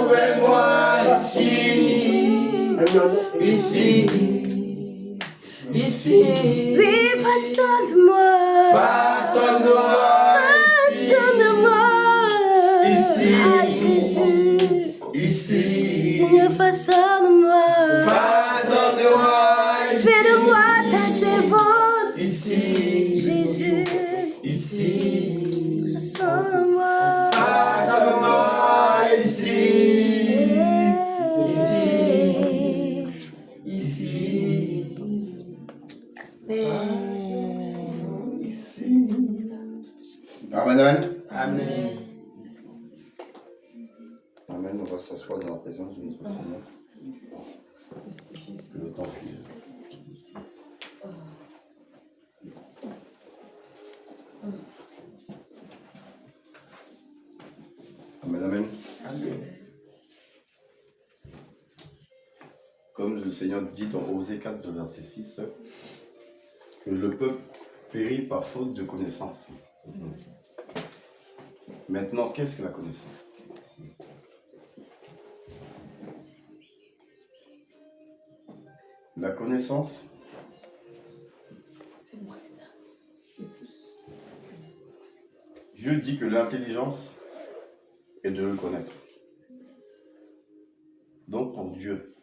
renouvelle-moi ici, ici, ici, Oui, façonne-moi. façonne-moi Façonne-moi. ici, Ah, Jésus. ici, Seigneur, façonne-moi. façonne-moi Fais de moi ta servante. ici, Jésus. ici, Façonne-moi. façonne-moi ici, ici, Amen. Amen. Amen. On va s'asseoir dans la présence de notre Seigneur. Que le temps file. Amen, amen. Comme le Seigneur dit dans Osée 4, verset 6, que le peuple périt par faute de connaissance. Maintenant, qu'est-ce que la connaissance? La connaissance, Dieu dit que l'intelligence est de le connaître. Donc pour Dieu,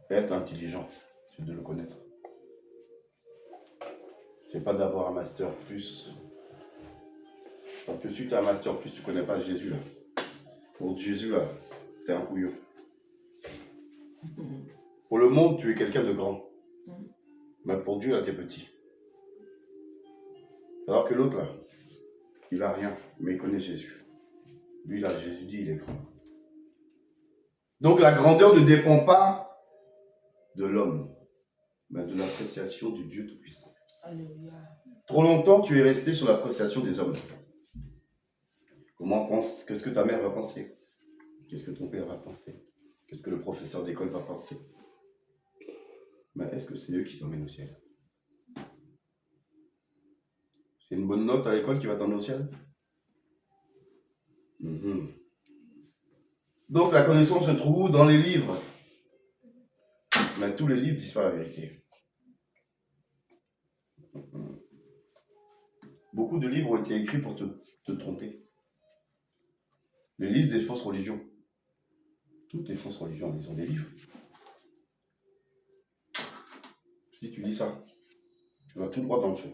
être intelligent, c'est de le connaître. C'est pas d'avoir un master plus. Parce que si tu as un master plus, tu connais pas Jésus là. Pour Jésus là, t'es un couillon. Pour le monde, tu es quelqu'un de grand. Mais pour Dieu là, t'es petit. Alors que l'autre là, il a rien, mais il connaît Jésus. Lui là, Jésus dit, il est grand. Donc la grandeur ne dépend pas de l'homme, mais de l'appréciation du Dieu Tout-Puissant. Alléluia. Trop longtemps, tu es resté sur l'appréciation des hommes. Comment pense, qu'est-ce que ta mère va penser? Qu'est-ce que ton père va penser? Qu'est-ce que le professeur d'école va penser? Mais est-ce que c'est eux qui t'emmènent au ciel? C'est une bonne note à l'école qui va t'emmener au ciel? Donc la connaissance se trouve dans les livres. Mais tous les livres disent pas la vérité. Beaucoup de livres ont été écrits pour te tromper. Les livres des fausses religions. Toutes les fausses religions, ils ont des livres. Si tu lis ça, tu vas tout droit dans le feu.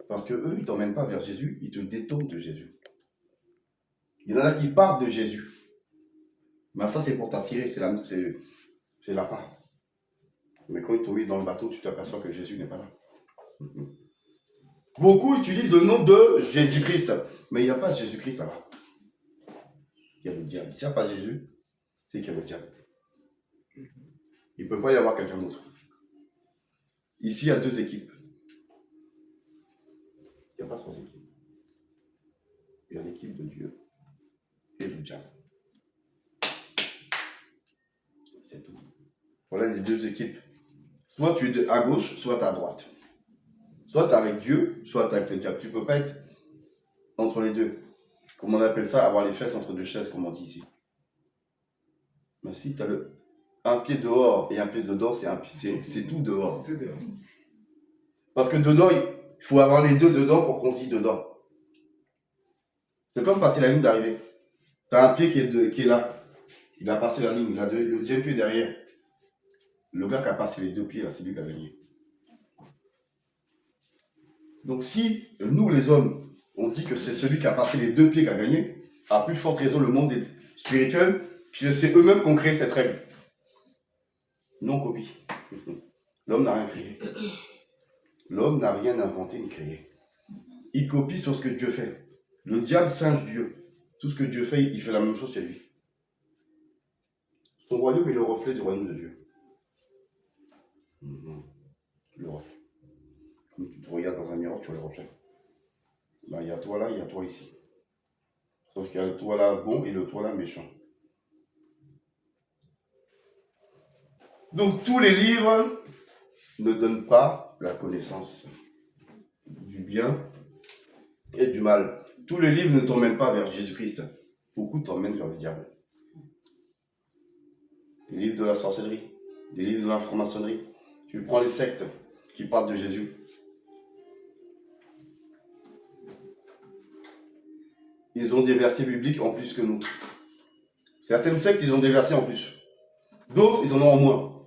Parce que eux, ils ne t'emmènent pas vers Jésus, ils te détournent de Jésus. Il y en a qui partent de Jésus. Mais ça, c'est pour t'attirer, c'est la part. Mais quand ils t'ont mis dans le bateau, tu t'aperçois que Jésus n'est pas là. Beaucoup utilisent le nom de Jésus-Christ, mais il n'y a pas Jésus-Christ là-bas. Il y a le diable. S'il n'y a pas Jésus, c'est qu'il y a le diable. Il ne peut pas y avoir quelqu'un d'autre. Ici, il y a deux équipes. Il n'y a pas trois équipes. Il y a l'équipe de Dieu et le diable. C'est tout. Voilà les deux équipes. Soit tu es à gauche, soit à droite. Soit tu es avec Dieu, soit tu es avec le diable. Tu ne peux pas être entre les deux. Comme on appelle ça, avoir les fesses entre deux chaises, comme on dit ici. Mais si tu as un pied dehors et un pied dedans, c'est tout dehors. Parce que dedans, il faut avoir les deux dedans pour qu'on dise dedans. C'est comme passer la ligne d'arrivée. Tu as un pied qui est là. Il a passé la ligne, il a le deuxième pied derrière. Le gars qui a passé les deux pieds, là, c'est lui qui a gagné. Donc si nous les hommes, on dit que c'est celui qui a passé les 2 pieds qui a gagné, à plus forte raison le monde est spirituel, puisque c'est eux-mêmes qui ont créé cette règle. Non copie. L'homme n'a rien créé. L'homme n'a rien inventé ni créé. Il copie sur ce que Dieu fait. Le diable singe Dieu. Tout ce que Dieu fait, il fait la même chose chez lui. Son royaume est le reflet du royaume de Dieu. Le reflet. Comme tu te regardes dans un miroir, tu vois le reflet. Ben, il y a toi là, il y a toi ici. Sauf qu'il y a le toi là bon et le toi là méchant. Donc tous les livres ne donnent pas la connaissance du bien et du mal. Tous les livres ne t'emmènent pas vers Jésus-Christ. Beaucoup t'emmènent vers le diable. Les livres de la sorcellerie, des livres de la franc-maçonnerie. Tu prends les sectes qui parlent de Jésus. Ils ont des versets bibliques en plus que nous. Certaines sectes, ils ont des versets en plus. D'autres, ils en ont en moins.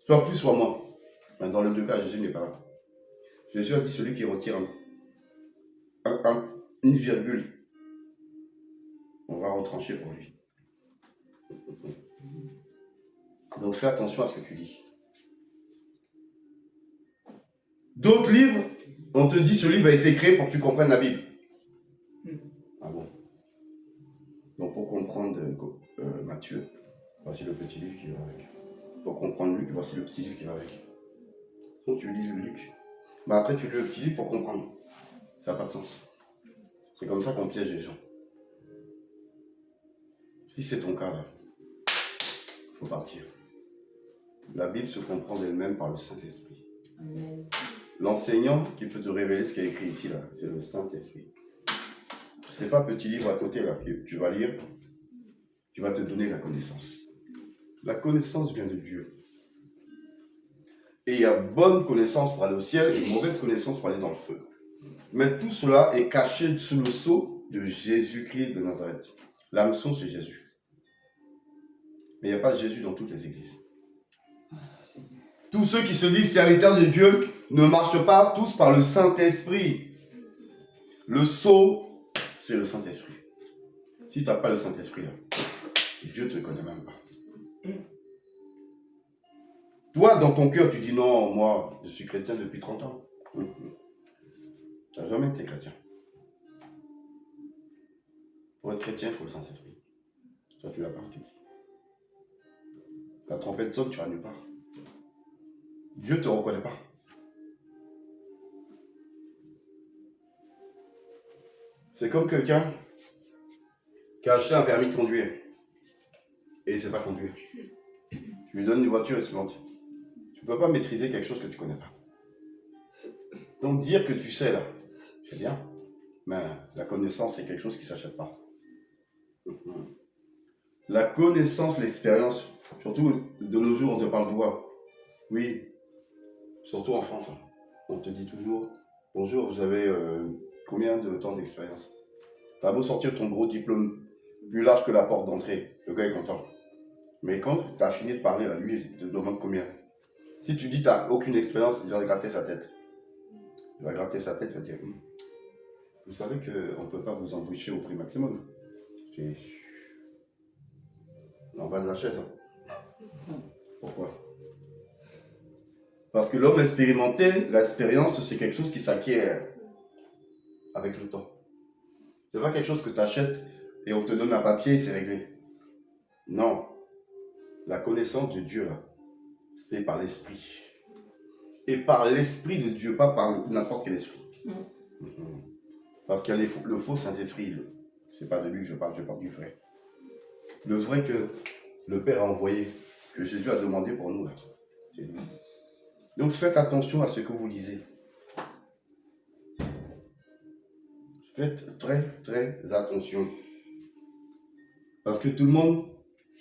Soit plus, soit moins. Mais dans les deux cas, Jésus n'est pas là. Jésus a dit celui qui retire une virgule, on va retrancher pour lui. Donc fais attention à ce que tu lis. D'autres livres, on te dit ce livre a été créé pour que tu comprennes la Bible. Ah bon? Donc pour comprendre Matthieu, voici le petit livre qui va avec. Pour comprendre Luc, voici le petit livre qui va avec. Donc tu lis le Luc. Mais après tu lis le petit livre pour comprendre. Ça n'a pas de sens. C'est comme ça qu'on piège les gens. Si c'est ton cas là, il faut partir. La Bible se comprend d'elle-même par le Saint-Esprit. Amen. L'enseignant qui peut te révéler ce qui est écrit ici là, c'est le Saint-Esprit. C'est pas un petit livre à côté là que tu vas lire, qui va te donner la connaissance. La connaissance vient de Dieu. Et il y a bonne connaissance pour aller au ciel et mauvaise connaissance pour aller dans le feu. Mais tout cela est caché sous le sceau de Jésus-Christ de Nazareth. L'hameçon, c'est Jésus. Mais il n'y a pas de Jésus dans toutes les églises. Tous ceux qui se disent serviteurs de Dieu ne marchent pas tous par le Saint-Esprit. Le sceau, c'est le Saint-Esprit. Si tu n'as pas le Saint-Esprit, là, Dieu ne te connaît même pas. Toi, dans ton cœur, tu dis non, moi, je suis chrétien depuis 30 ans. Tu n'as jamais été chrétien. Pour être chrétien, il faut le Saint-Esprit. Toi, tu l'as pas, t'es qui? La trompette sonne, tu vas nulle part. Dieu ne te reconnaît pas. C'est comme quelqu'un qui a acheté un permis de conduire et il ne sait pas conduire. Tu lui donnes une voiture et tu plante. Tu ne peux pas maîtriser quelque chose que tu ne connais pas. Donc dire que tu sais là, c'est bien, mais la connaissance c'est quelque chose qui ne s'achète pas. La connaissance, l'expérience, surtout de nos jours on te parle de quoi? Oui, surtout en France, on te dit toujours, bonjour, vous avez combien de temps d'expérience? T'as beau sortir ton gros diplôme plus large que la porte d'entrée, le gars est content. Mais quand tu as fini de parler, là, lui, il te demande combien. Si tu dis que tu n'as aucune expérience, il va gratter sa tête. Il va gratter sa tête, il va dire, vous savez qu'on ne peut pas vous embaucher au prix maximum. C'est en bas de la chaise. Hein. Pourquoi? Parce que l'homme expérimenté, l'expérience, c'est quelque chose qui s'acquiert avec le temps. C'est pas quelque chose que tu achètes et on te donne un papier et c'est réglé. Non. La connaissance de Dieu, là, c'est par l'esprit. Et par l'esprit de Dieu, pas par n'importe quel esprit. Parce qu'il y a le faux Saint-Esprit. C'est pas de lui que je parle du vrai. Le vrai que le Père a envoyé, que Jésus a demandé pour nous, là, c'est lui. Donc faites attention à ce que vous lisez. Faites très très attention. Parce que tout le monde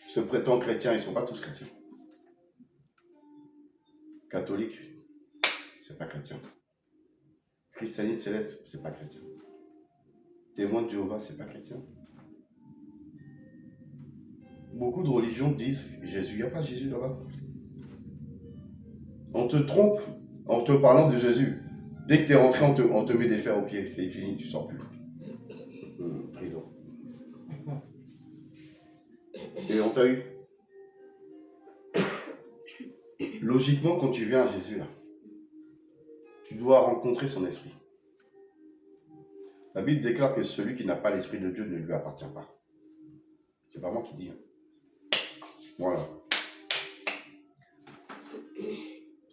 se prétend chrétien, ils ne sont pas tous chrétiens. Catholique, c'est pas chrétien. Christianisme céleste, c'est pas chrétien. Témoin de Jéhovah, c'est pas chrétien. Beaucoup de religions disent Jésus, il n'y a pas Jésus là-bas. On te trompe en te parlant de Jésus. Dès que tu es rentré, on te met des fers aux pieds. C'est fini, tu sors plus. Prison. Et on t'a eu. Logiquement, quand tu viens à Jésus, là, tu dois rencontrer son esprit. La Bible déclare que celui qui n'a pas l'esprit de Dieu ne lui appartient pas. C'est pas moi qui dis. Voilà.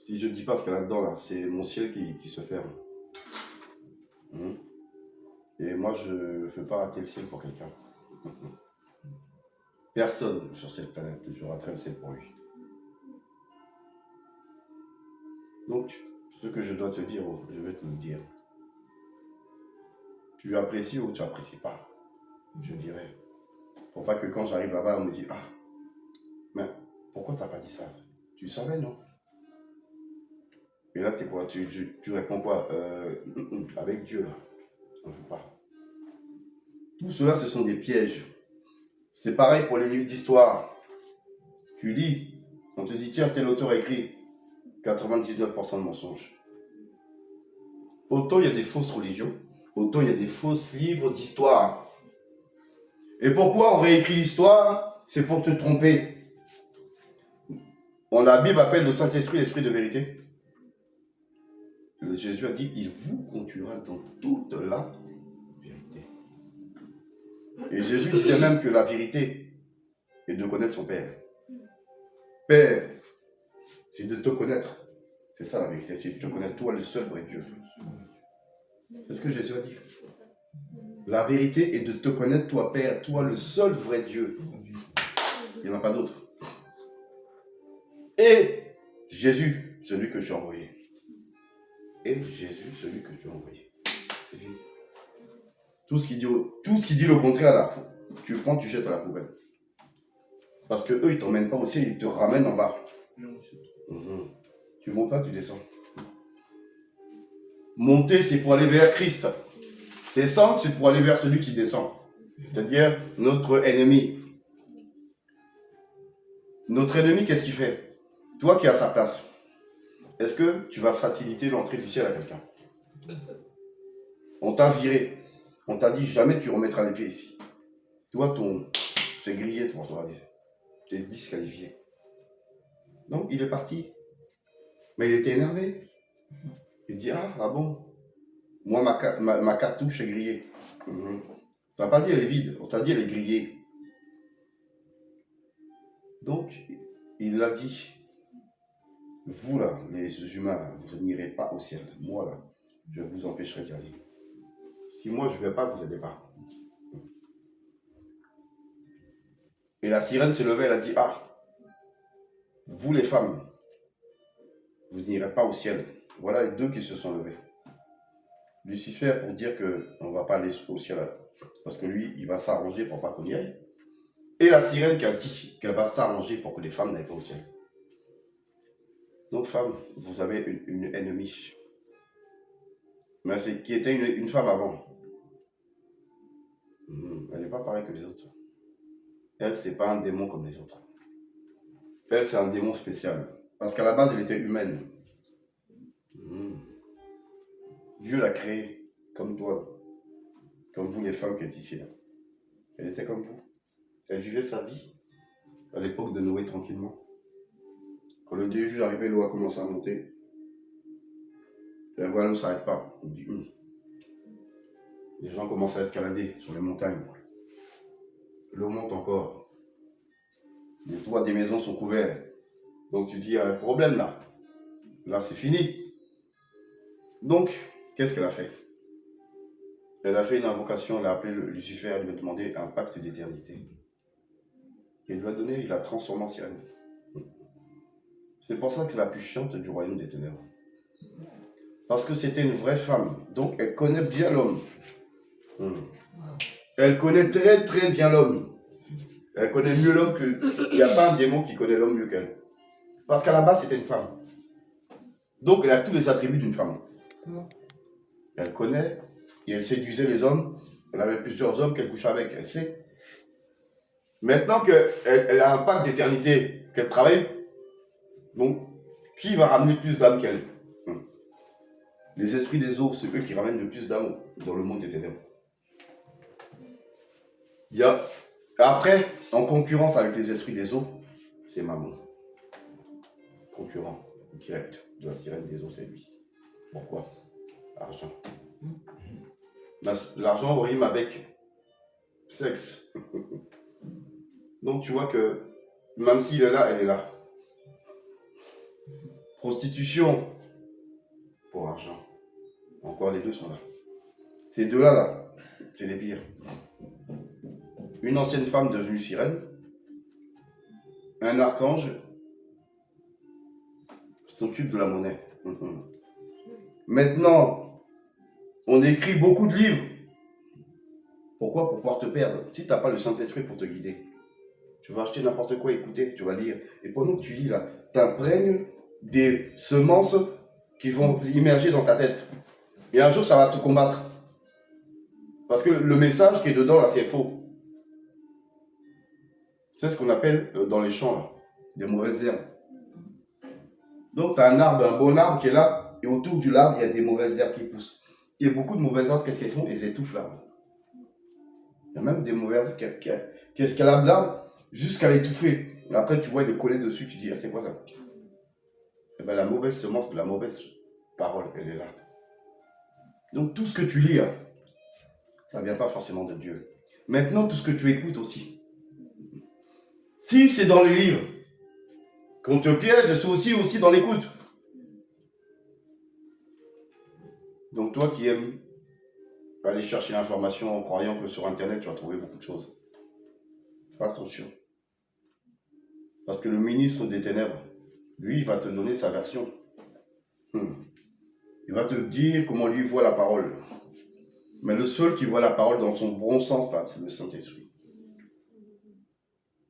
Si je ne dis pas ce qu'il y a là-dedans, là, c'est mon ciel qui se ferme. Et moi, je ne veux pas rater le ciel pour quelqu'un. Personne sur cette planète ne raterait le ciel pour lui. Donc, ce que je dois te dire, je vais te le dire. Tu apprécies ou tu n'apprécies pas, je dirais. Pour pas que quand j'arrive là-bas, on me dise « Ah, mais pourquoi tu n'as pas dit ça? Tu savais, non ?» Et là, t'es quoi? Tu réponds quoi? Avec Dieu, là, on ne joue pas. Tout cela, ce sont des pièges. C'est pareil pour les livres d'histoire. Tu lis, on te dit, tiens, tel auteur a écrit 99% de mensonges. Autant il y a des fausses religions, autant il y a des fausses livres d'histoire. Et pourquoi on réécrit l'histoire? C'est pour te tromper. La Bible appelle le Saint-Esprit l'Esprit de vérité. Jésus a dit, il vous conduira dans toute la vérité. Et Jésus disait même que la vérité est de connaître son Père. Père, c'est de te connaître. C'est ça la vérité, c'est de te connaître, toi le seul vrai Dieu. C'est ce que Jésus a dit. La vérité est de te connaître, toi Père, toi le seul vrai Dieu. Il n'y en a pas d'autre. Et Jésus, celui que tu as envoyé. Et Jésus, celui que tu as envoyé. C'est fini. Tout ce qui dit le contraire, là, tu prends, tu jettes à la poubelle. Parce que eux, ils ne t'emmènent pas au ciel, ils te ramènent en bas. Tu montes pas, tu descends. Monter, c'est pour aller vers Christ. Descendre, c'est pour aller vers celui qui descend. C'est-à-dire notre ennemi. Notre ennemi, qu'est-ce qu'il fait? Toi qui es à sa place, est-ce que tu vas faciliter l'entrée du ciel à quelqu'un? On t'a viré. On t'a dit jamais tu remettras les pieds ici. Toi, c'est grillé, toi, on va dire. Tu es disqualifié. Donc, il est parti. Mais il était énervé. Il dit, ah bon, moi, ma cartouche est grillée. On t'a pas dit elle est vide, on t'a dit elle est grillée. Donc, il a dit, vous là, les humains, vous n'irez pas au ciel. Moi là, je vous empêcherai d'y aller. Si moi je ne vais pas, vous n'aidez pas. Et la sirène se levait, elle a dit, ah, vous les femmes, vous n'irez pas au ciel. Voilà les deux qui se sont levés. Lucifer pour dire qu'on ne va pas aller au ciel, parce que lui, il va s'arranger pour pas qu'on y aille. Et la sirène qui a dit qu'elle va s'arranger pour que les femmes n'aillent pas au ciel. Donc, femmes, vous avez une ennemie. Mais qui était une femme avant. Elle n'est pas pareille que les autres. Elle, c'est pas un démon comme les autres. Elle, c'est un démon spécial. Parce qu'à la base, elle était humaine. Dieu l'a créée comme toi. Comme vous, les femmes qui êtes ici. Là. Elle était comme vous. Elle vivait sa vie à l'époque de Noé tranquillement. Quand le déluge est arrivé, l'eau a commencé à monter. Et voilà, l'eau ne s'arrête pas. On dit, Les gens commencent à escalader sur les montagnes. L'eau monte encore. Les toits des maisons sont couverts. Donc tu dis, il y a un problème là. Là, c'est fini. Donc, qu'est-ce qu'elle a fait? Elle a fait une invocation, elle a appelé Lucifer, elle lui a demandé un pacte d'éternité. Il lui a donné, il a transformé en sirène. C'est pour ça que c'est la plus chiante du royaume des ténèbres. Parce que c'était une vraie femme, donc elle connaît bien l'homme. Elle connaît très très bien l'homme. Elle connaît mieux l'homme que... Il n'y a pas un démon qui connaît l'homme mieux qu'elle. Parce qu'à la base, c'était une femme. Donc elle a tous les attributs d'une femme. Elle connaît, et elle séduisait les hommes. Elle avait plusieurs hommes qu'elle couchait avec, elle sait. Maintenant qu'elle a un pacte d'éternité, qu'elle travaille, donc qui va ramener plus d'âmes qu'elle? Les esprits des eaux, c'est eux qui ramènent le plus d'amour dans le monde des ténèbres. Il y a... Après, en concurrence avec les esprits des eaux, c'est Mammon. Concurrent direct de la sirène des eaux, c'est lui. Pourquoi? Argent. L'argent rime avec sexe. Donc tu vois que même s'il est là, elle est là. Prostitution pour argent. Encore les deux sont là. Ces deux-là, là, c'est les pires. Une ancienne femme devenue sirène, un archange s'occupe de la monnaie. Maintenant, on écrit beaucoup de livres. Pourquoi? Pour pouvoir te perdre. Si tu n'as pas le Saint-Esprit pour te guider, tu vas acheter n'importe quoi, écouter, tu vas lire. Et pendant que tu lis là, tu imprègnes des semences qui vont immerger dans ta tête. Et un jour, ça va te combattre. Parce que le message qui est dedans là, c'est faux. C'est ce qu'on appelle dans les champs là, des mauvaises herbes. Donc tu as un arbre, un bon arbre qui est là, et autour du arbre, il y a des mauvaises herbes qui poussent. Il y a beaucoup de mauvaises herbes, qu'est-ce qu'elles font? Elles étouffent l'arbre. Il y a même des mauvaises qui escaladent l'arbre jusqu'à l'étouffer. Et après, tu vois, il est collé dessus, tu dis, ah, c'est quoi ça? Et bien, la mauvaise semence, la mauvaise parole, elle est là. Donc, tout ce que tu lis, ça ne vient pas forcément de Dieu. Maintenant, tout ce que tu écoutes aussi. Si c'est dans les livres qu'on te piège, c'est aussi dans l'écoute. Donc, toi qui aimes aller chercher l'information en croyant que sur Internet, tu vas trouver beaucoup de choses. Fais attention. Parce que le ministre des Ténèbres, lui, il va te donner sa version. Il va te dire comment lui voit la parole. Mais le seul qui voit la parole dans son bon sens, là, c'est le Saint-Esprit.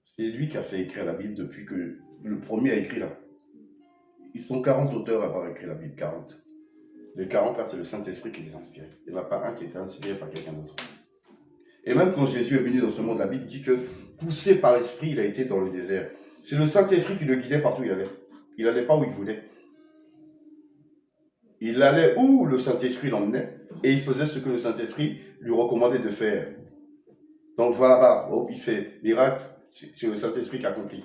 C'est lui qui a fait écrire la Bible depuis que le premier a écrit là. Ils sont 40 auteurs à avoir écrit la Bible, 40. Les 40 là, c'est le Saint-Esprit qui les inspire. Il n'y en a pas un qui était inspiré par quelqu'un d'autre. Et même quand Jésus est venu dans ce monde, la Bible dit que, poussé par l'Esprit, il a été dans le désert. C'est le Saint-Esprit qui le guidait partout où il allait. Il n'allait pas où il voulait. Il allait où le Saint-Esprit l'emmenait, et il faisait ce que le Saint-Esprit lui recommandait de faire. Donc voilà là-bas, oh, il fait miracle, c'est le Saint-Esprit qui accomplit.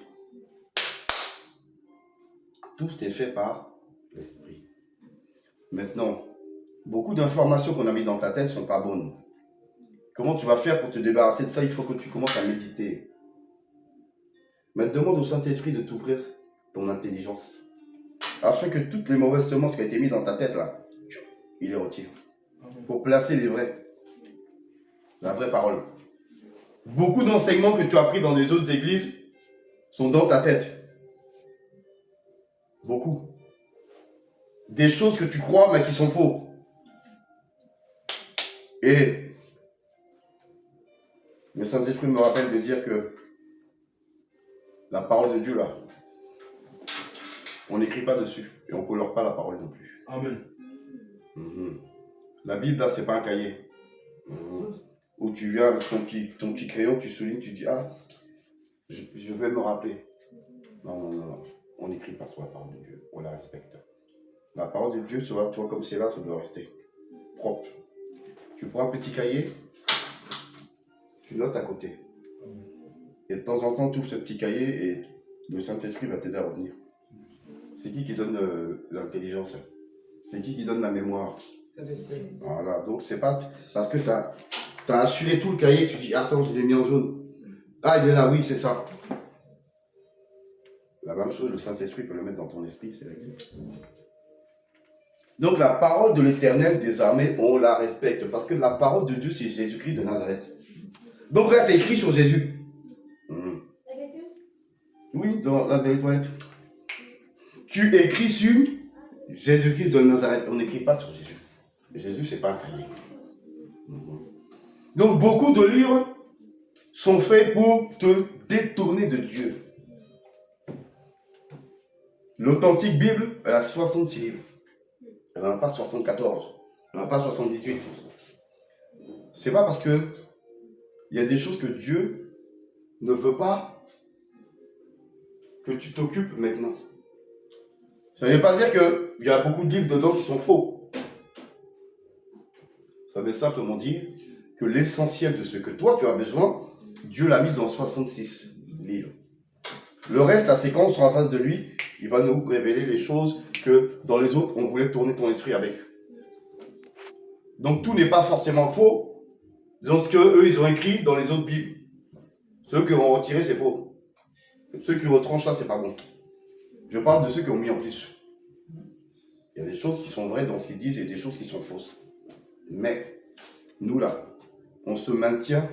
Tout est fait par l'Esprit. Maintenant, beaucoup d'informations qu'on a mis dans ta tête ne sont pas bonnes. Comment tu vas faire pour te débarrasser de ça? Il faut que tu commences à méditer. Mais demande au Saint-Esprit de t'ouvrir ton intelligence, afin que toutes les mauvaises semences qui ont été mises dans ta tête là, il les retire. Pour placer les vrais. La vraie parole. Beaucoup d'enseignements que tu as pris dans les autres églises sont dans ta tête. Beaucoup. Des choses que tu crois mais qui sont faux. Et le Saint-Esprit me rappelle de dire que la parole de Dieu là, on n'écrit pas dessus et on ne colore pas la parole non plus. Amen. La Bible là, c'est pas un cahier. Où tu viens avec ton petit crayon, tu soulignes, tu dis ah, je vais me rappeler. Non. On n'écrit pas sur la parole de Dieu, on la respecte. La parole de Dieu, tu vois comme c'est là, ça doit rester propre. Tu prends un petit cahier, tu notes à côté. Et de temps en temps, tu ouvres ce petit cahier et le Saint-Esprit va t'aider à revenir. C'est qui donne l'intelligence? C'est qui donne la mémoire? Voilà, donc c'est pas parce que tu as assuré tout le cahier, tu dis attends, je l'ai mis en jaune. Ah, il est là, oui, c'est ça. La même chose, le Saint-Esprit peut le mettre dans ton esprit, c'est la Bible. Donc la parole de l'Éternel des armées, on la respecte. Parce que la parole de Dieu, c'est Jésus-Christ de Nazareth. Donc là, tu écrit sur Jésus. Oui, dans les toilettes. Tu écris sur Jésus-Christ de Nazareth. On n'écrit pas sur Jésus. Jésus, c'est pas un cahier. Donc beaucoup de livres sont faits pour te détourner de Dieu. L'authentique Bible, elle a 66 livres. Elle n'en a pas 74. Elle n'en a pas 78. C'est pas parce que il y a des choses que Dieu ne veut pas que tu t'occupes maintenant. Ça ne veut pas dire qu'il y a beaucoup de livres dedans qui sont faux. Ça veut simplement dire que l'essentiel de ce que toi tu as besoin, Dieu l'a mis dans 66 livres. Le reste, la séquence sur la face de lui, il va nous révéler les choses que dans les autres, on voulait tourner ton esprit avec. Donc tout n'est pas forcément faux dans ce qu'eux, ils ont écrit dans les autres Bibles. Ceux qui ont retiré, c'est faux. Ceux qui retranchent là, c'est pas bon. Je parle de ceux qui ont mis en plus. Il y a des choses qui sont vraies dans ce qu'ils disent et des choses qui sont fausses. Mais, nous là, on se maintient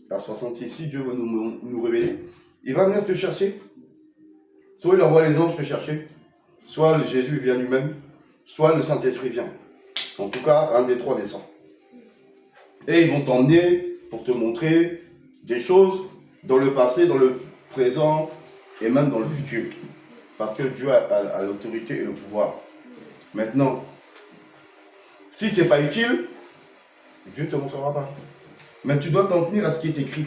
à 66. Si Dieu veut nous révéler, il va venir te chercher. Soit il envoie les anges te chercher, soit le Jésus vient lui-même, soit le Saint-Esprit vient. En tout cas, un des trois descend. Et ils vont t'emmener pour te montrer des choses dans le passé, dans le présent et même dans le futur. Parce que Dieu a l'autorité et le pouvoir. Maintenant, si ce n'est pas utile, Dieu ne te montrera pas. Mais tu dois t'en tenir à ce qui est écrit.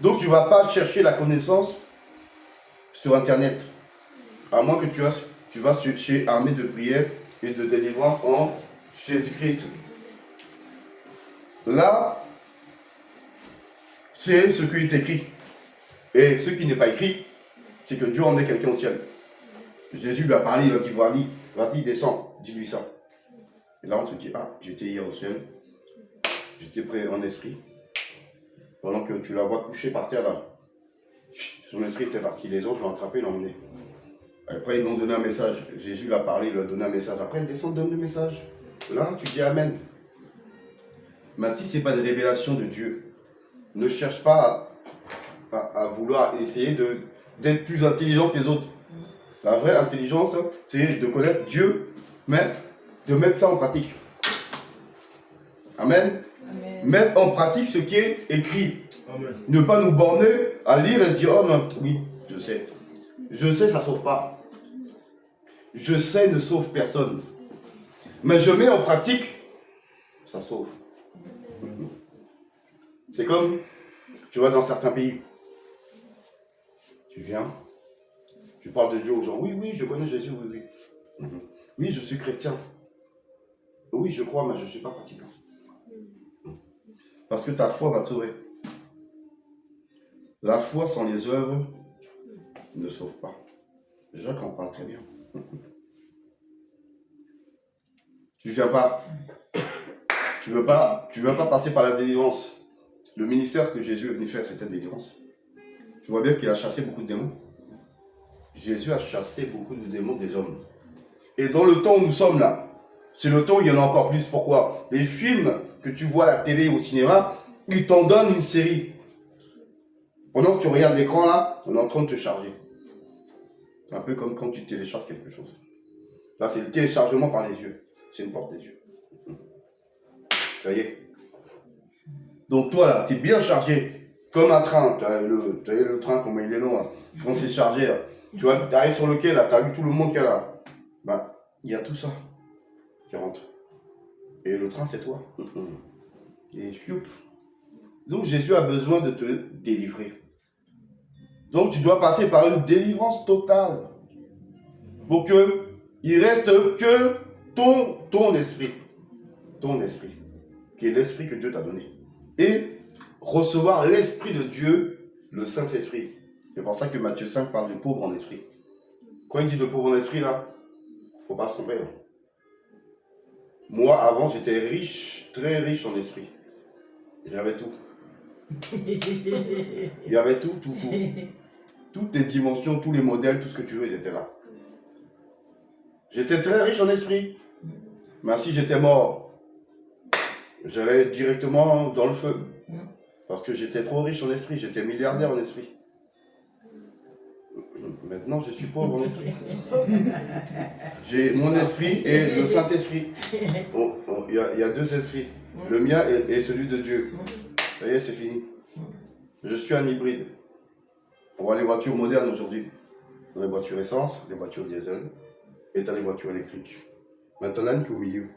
Donc tu ne vas pas chercher la connaissance sur Internet. À moins que tu vas chez Armée de prière et de délivrance en Jésus-Christ. Là, c'est ce qui est écrit. Et ce qui n'est pas écrit, c'est que Dieu emmenait quelqu'un au ciel. Jésus lui a parlé, il a dit, vas-y, descends, dis-lui ça. Et là, on se dit, ah, j'étais hier au ciel, j'étais prêt en esprit. Pendant que tu la vois coucher par terre là, son esprit était parti, les autres l'ont attrapé, l'ont emmené. Après, ils lui ont donné un message. Jésus l'a parlé, il lui a donné un message. Après, il descend, donne le message. Là, tu dis Amen. Mais si ce n'est pas une révélation de Dieu, ne cherche pas à vouloir essayer d'être plus intelligent que les autres. La vraie intelligence, c'est de connaître Dieu, mais de mettre ça en pratique. Amen. Amen. Mettre en pratique ce qui est écrit. Amen. Ne pas nous borner à lire et dire, oh non, oui, je sais. Je sais, ça ne sauve pas. Je sais, ne sauve personne. Mais je mets en pratique, ça sauve. C'est comme, tu vas dans certains pays. Tu viens, tu parles de Dieu aux gens. Oui, oui, je connais Jésus, oui, oui. Oui, je suis chrétien. Oui, je crois, mais je ne suis pas pratiquant. Parce que ta foi va te sauver. La foi sans les œuvres ne sauve pas. Jacques en parle très bien. Tu ne viens pas. Tu ne veux pas passer par la délivrance. Le ministère que Jésus est venu faire, c'était la délivrance. Tu vois bien qu'il a chassé beaucoup de démons. Jésus a chassé beaucoup de démons des hommes. Et dans le temps où nous sommes là, c'est le temps où il y en a encore plus. Pourquoi? Les films que tu vois à la télé ou au cinéma, ils t'en donnent une série. Pendant que tu regardes l'écran là, on est en train de te charger. Un peu comme quand tu télécharges quelque chose. Là, c'est le téléchargement par les yeux. C'est une porte des yeux. Ça y est. Donc toi là, tu es bien chargé. Comme un train. Tu as le train, comment il est long là. Quand c'est chargé là. Tu vois, tu arrives sur le quai là, tu as vu tout le monde qu'il y a là. Ben, il y a tout ça qui rentre. Et le train, c'est toi. Et choup. Donc Jésus a besoin de te délivrer. Donc tu dois passer par une délivrance totale. Pour que il reste que ton esprit. Ton esprit. Qui est l'esprit que Dieu t'a donné. Et recevoir l'esprit de Dieu, le Saint-Esprit. C'est pour ça que Matthieu 5 parle du pauvre en esprit. Quand il dit de pauvre en esprit là, il ne faut pas se tromper. Moi avant j'étais riche, très riche en esprit. J'avais tout. Il y avait tout. Toutes les dimensions, tous les modèles, tout ce que tu veux, ils étaient là. J'étais très riche en esprit. Mais si j'étais mort, j'allais directement dans le feu. Parce que j'étais trop riche en esprit, j'étais milliardaire en esprit. Maintenant, je suis pauvre en esprit. J'ai mon esprit et le Saint-Esprit. Il y a deux esprits. Le mien et celui de Dieu. Ça y est, c'est fini. Je suis un hybride. On voit les voitures modernes aujourd'hui. Les voitures essence, les voitures diesel, et t'as les voitures électriques. Maintenant, elle est au milieu.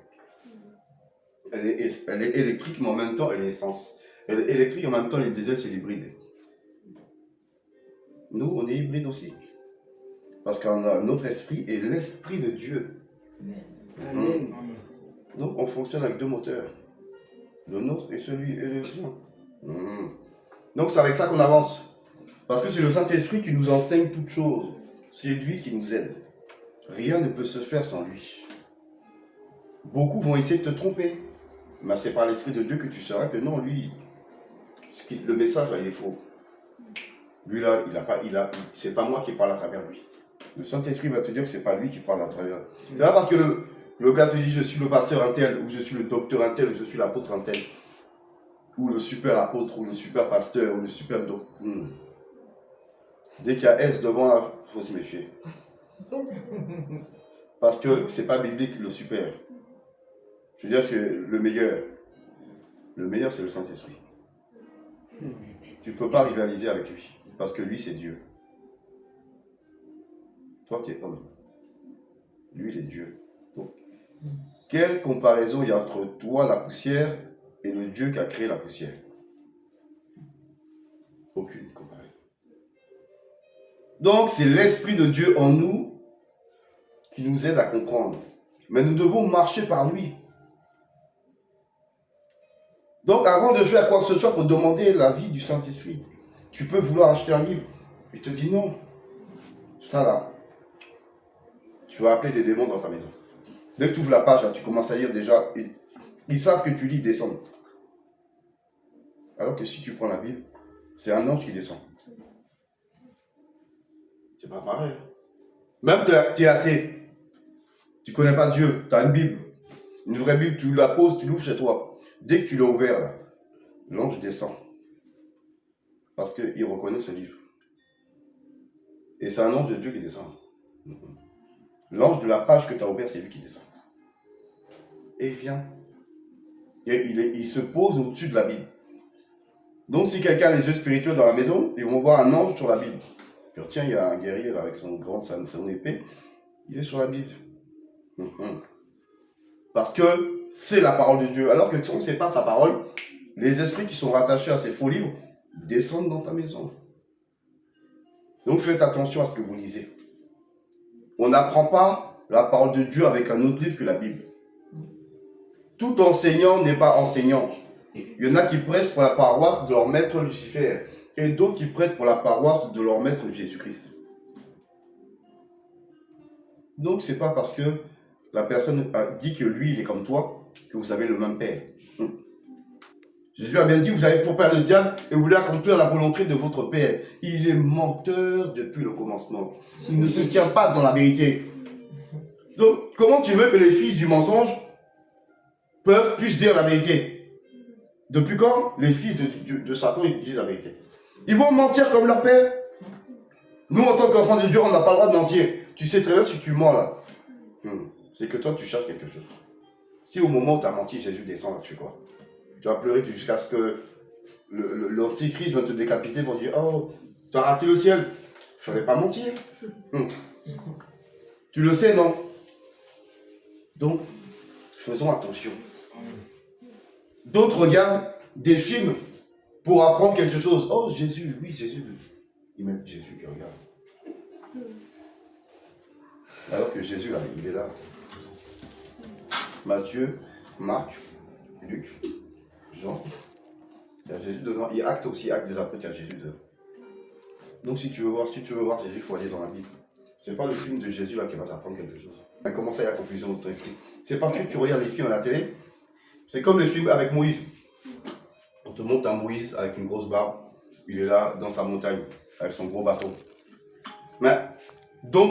Elle est électrique, mais en même temps, elle est essence. Elle est électrique, en même temps, les diesel, c'est l'hybride. Nous, on est hybride aussi. Parce qu'on a notre esprit et l'esprit de Dieu. Amen. Donc on fonctionne avec deux moteurs. Le nôtre et celui et le sien. Donc c'est avec ça qu'on avance. Parce que c'est le Saint-Esprit qui nous enseigne toutes choses. C'est lui qui nous aide. Rien ne peut se faire sans lui. Beaucoup vont essayer de te tromper. Mais c'est par l'Esprit de Dieu que tu sauras que non, lui, le message là, il est faux. Lui là, c'est pas moi qui parle à travers lui. Le Saint-Esprit va te dire que c'est pas lui qui parle à travers. C'est pas parce que le gars te dit je suis le pasteur un tel, ou je suis le docteur un tel, ou je suis l'apôtre un tel, ou le super apôtre, ou le super pasteur, ou le super docteur. Dès qu'il y a S devant là, il faut se méfier. Parce que c'est pas biblique le super. Je veux dire que le meilleur c'est le Saint-Esprit. Tu ne peux pas rivaliser avec lui, parce que lui c'est Dieu. Toi tu es homme. Lui il est Dieu. Donc, quelle comparaison il y a entre toi, la poussière, et le Dieu qui a créé la poussière? Aucune comparaison. Donc c'est l'Esprit de Dieu en nous qui nous aide à comprendre. Mais nous devons marcher par lui. Donc avant de faire quoi que ce soit pour demander l'avis du Saint-Esprit, tu peux vouloir acheter un livre. Il te dit non. Ça là, tu vas appeler des démons dans ta maison. Dès que tu ouvres la page, là, tu commences à lire déjà. Ils savent que tu lis, ils descendent. Alors que si tu prends la Bible, c'est un ange qui descend. C'est pas pareil. Même tu es athée. Tu ne connais pas Dieu. Tu as une Bible. Une vraie Bible, tu la poses, tu l'ouvres chez toi. Dès que tu l'as ouvert, là, l'ange descend. Parce qu'il reconnaît ce livre. Et c'est un ange de Dieu qui descend. L'ange de la page que tu as ouvert, c'est lui qui descend. Et il vient. Et il se pose au-dessus de la Bible. Donc si quelqu'un a les yeux spirituels dans la maison, ils vont voir un ange sur la Bible. Puis, tiens, il y a un guerrier là, avec son épée. Il est sur la Bible. Parce que c'est la parole de Dieu. Alors que si on ne sait pas sa parole, les esprits qui sont rattachés à ces faux livres descendent dans ta maison. Donc faites attention à ce que vous lisez. On n'apprend pas la parole de Dieu avec un autre livre que la Bible. Tout enseignant n'est pas enseignant. Il y en a qui prêchent pour la paroisse de leur maître Lucifer et d'autres qui prêchent pour la paroisse de leur maître Jésus-Christ. Donc c'est pas parce que la personne a dit que lui il est comme toi que vous avez le même père. Jésus a bien dit, vous avez pour père le diable et vous voulez accomplir la volonté de votre père. Il est menteur depuis le commencement. Il ne se tient pas dans la vérité. Donc, comment tu veux que les fils du mensonge puissent dire la vérité? Depuis quand les fils de Satan ils disent la vérité? Ils vont mentir comme leur père. Nous, en tant qu'enfants de Dieu, on n'a pas le droit de mentir. Tu sais très bien si tu mens là. C'est que toi, tu cherches quelque chose. Si au moment où tu as menti, Jésus descend, là, tu fais quoi? Tu vas pleurer jusqu'à ce que l'antichrist va te décapiter pour dire oh, tu as raté le ciel. Je ne vais pas mentir. Tu le sais, non? Donc, faisons attention. D'autres regardent des films pour apprendre quelque chose. Oh, Jésus, oui, Jésus. Ils mettent Jésus qui regarde. Alors que Jésus, là, il est là. Matthieu, Marc, Luc, Jean. Il y a Jésus dedans. Il y a Actes aussi, Actes des apôtres, il y a Jésus dedans. Donc si tu veux voir Jésus, il faut aller dans la Bible. C'est pas le film de Jésus là qui va t'apprendre quelque chose. Mais comment ça, il y a confusion dans ton esprit? C'est parce que tu regardes les films à la télé. C'est comme le film avec Moïse. On te montre un Moïse avec une grosse barbe. Il est là dans sa montagne, avec son gros bateau. Mais, donc,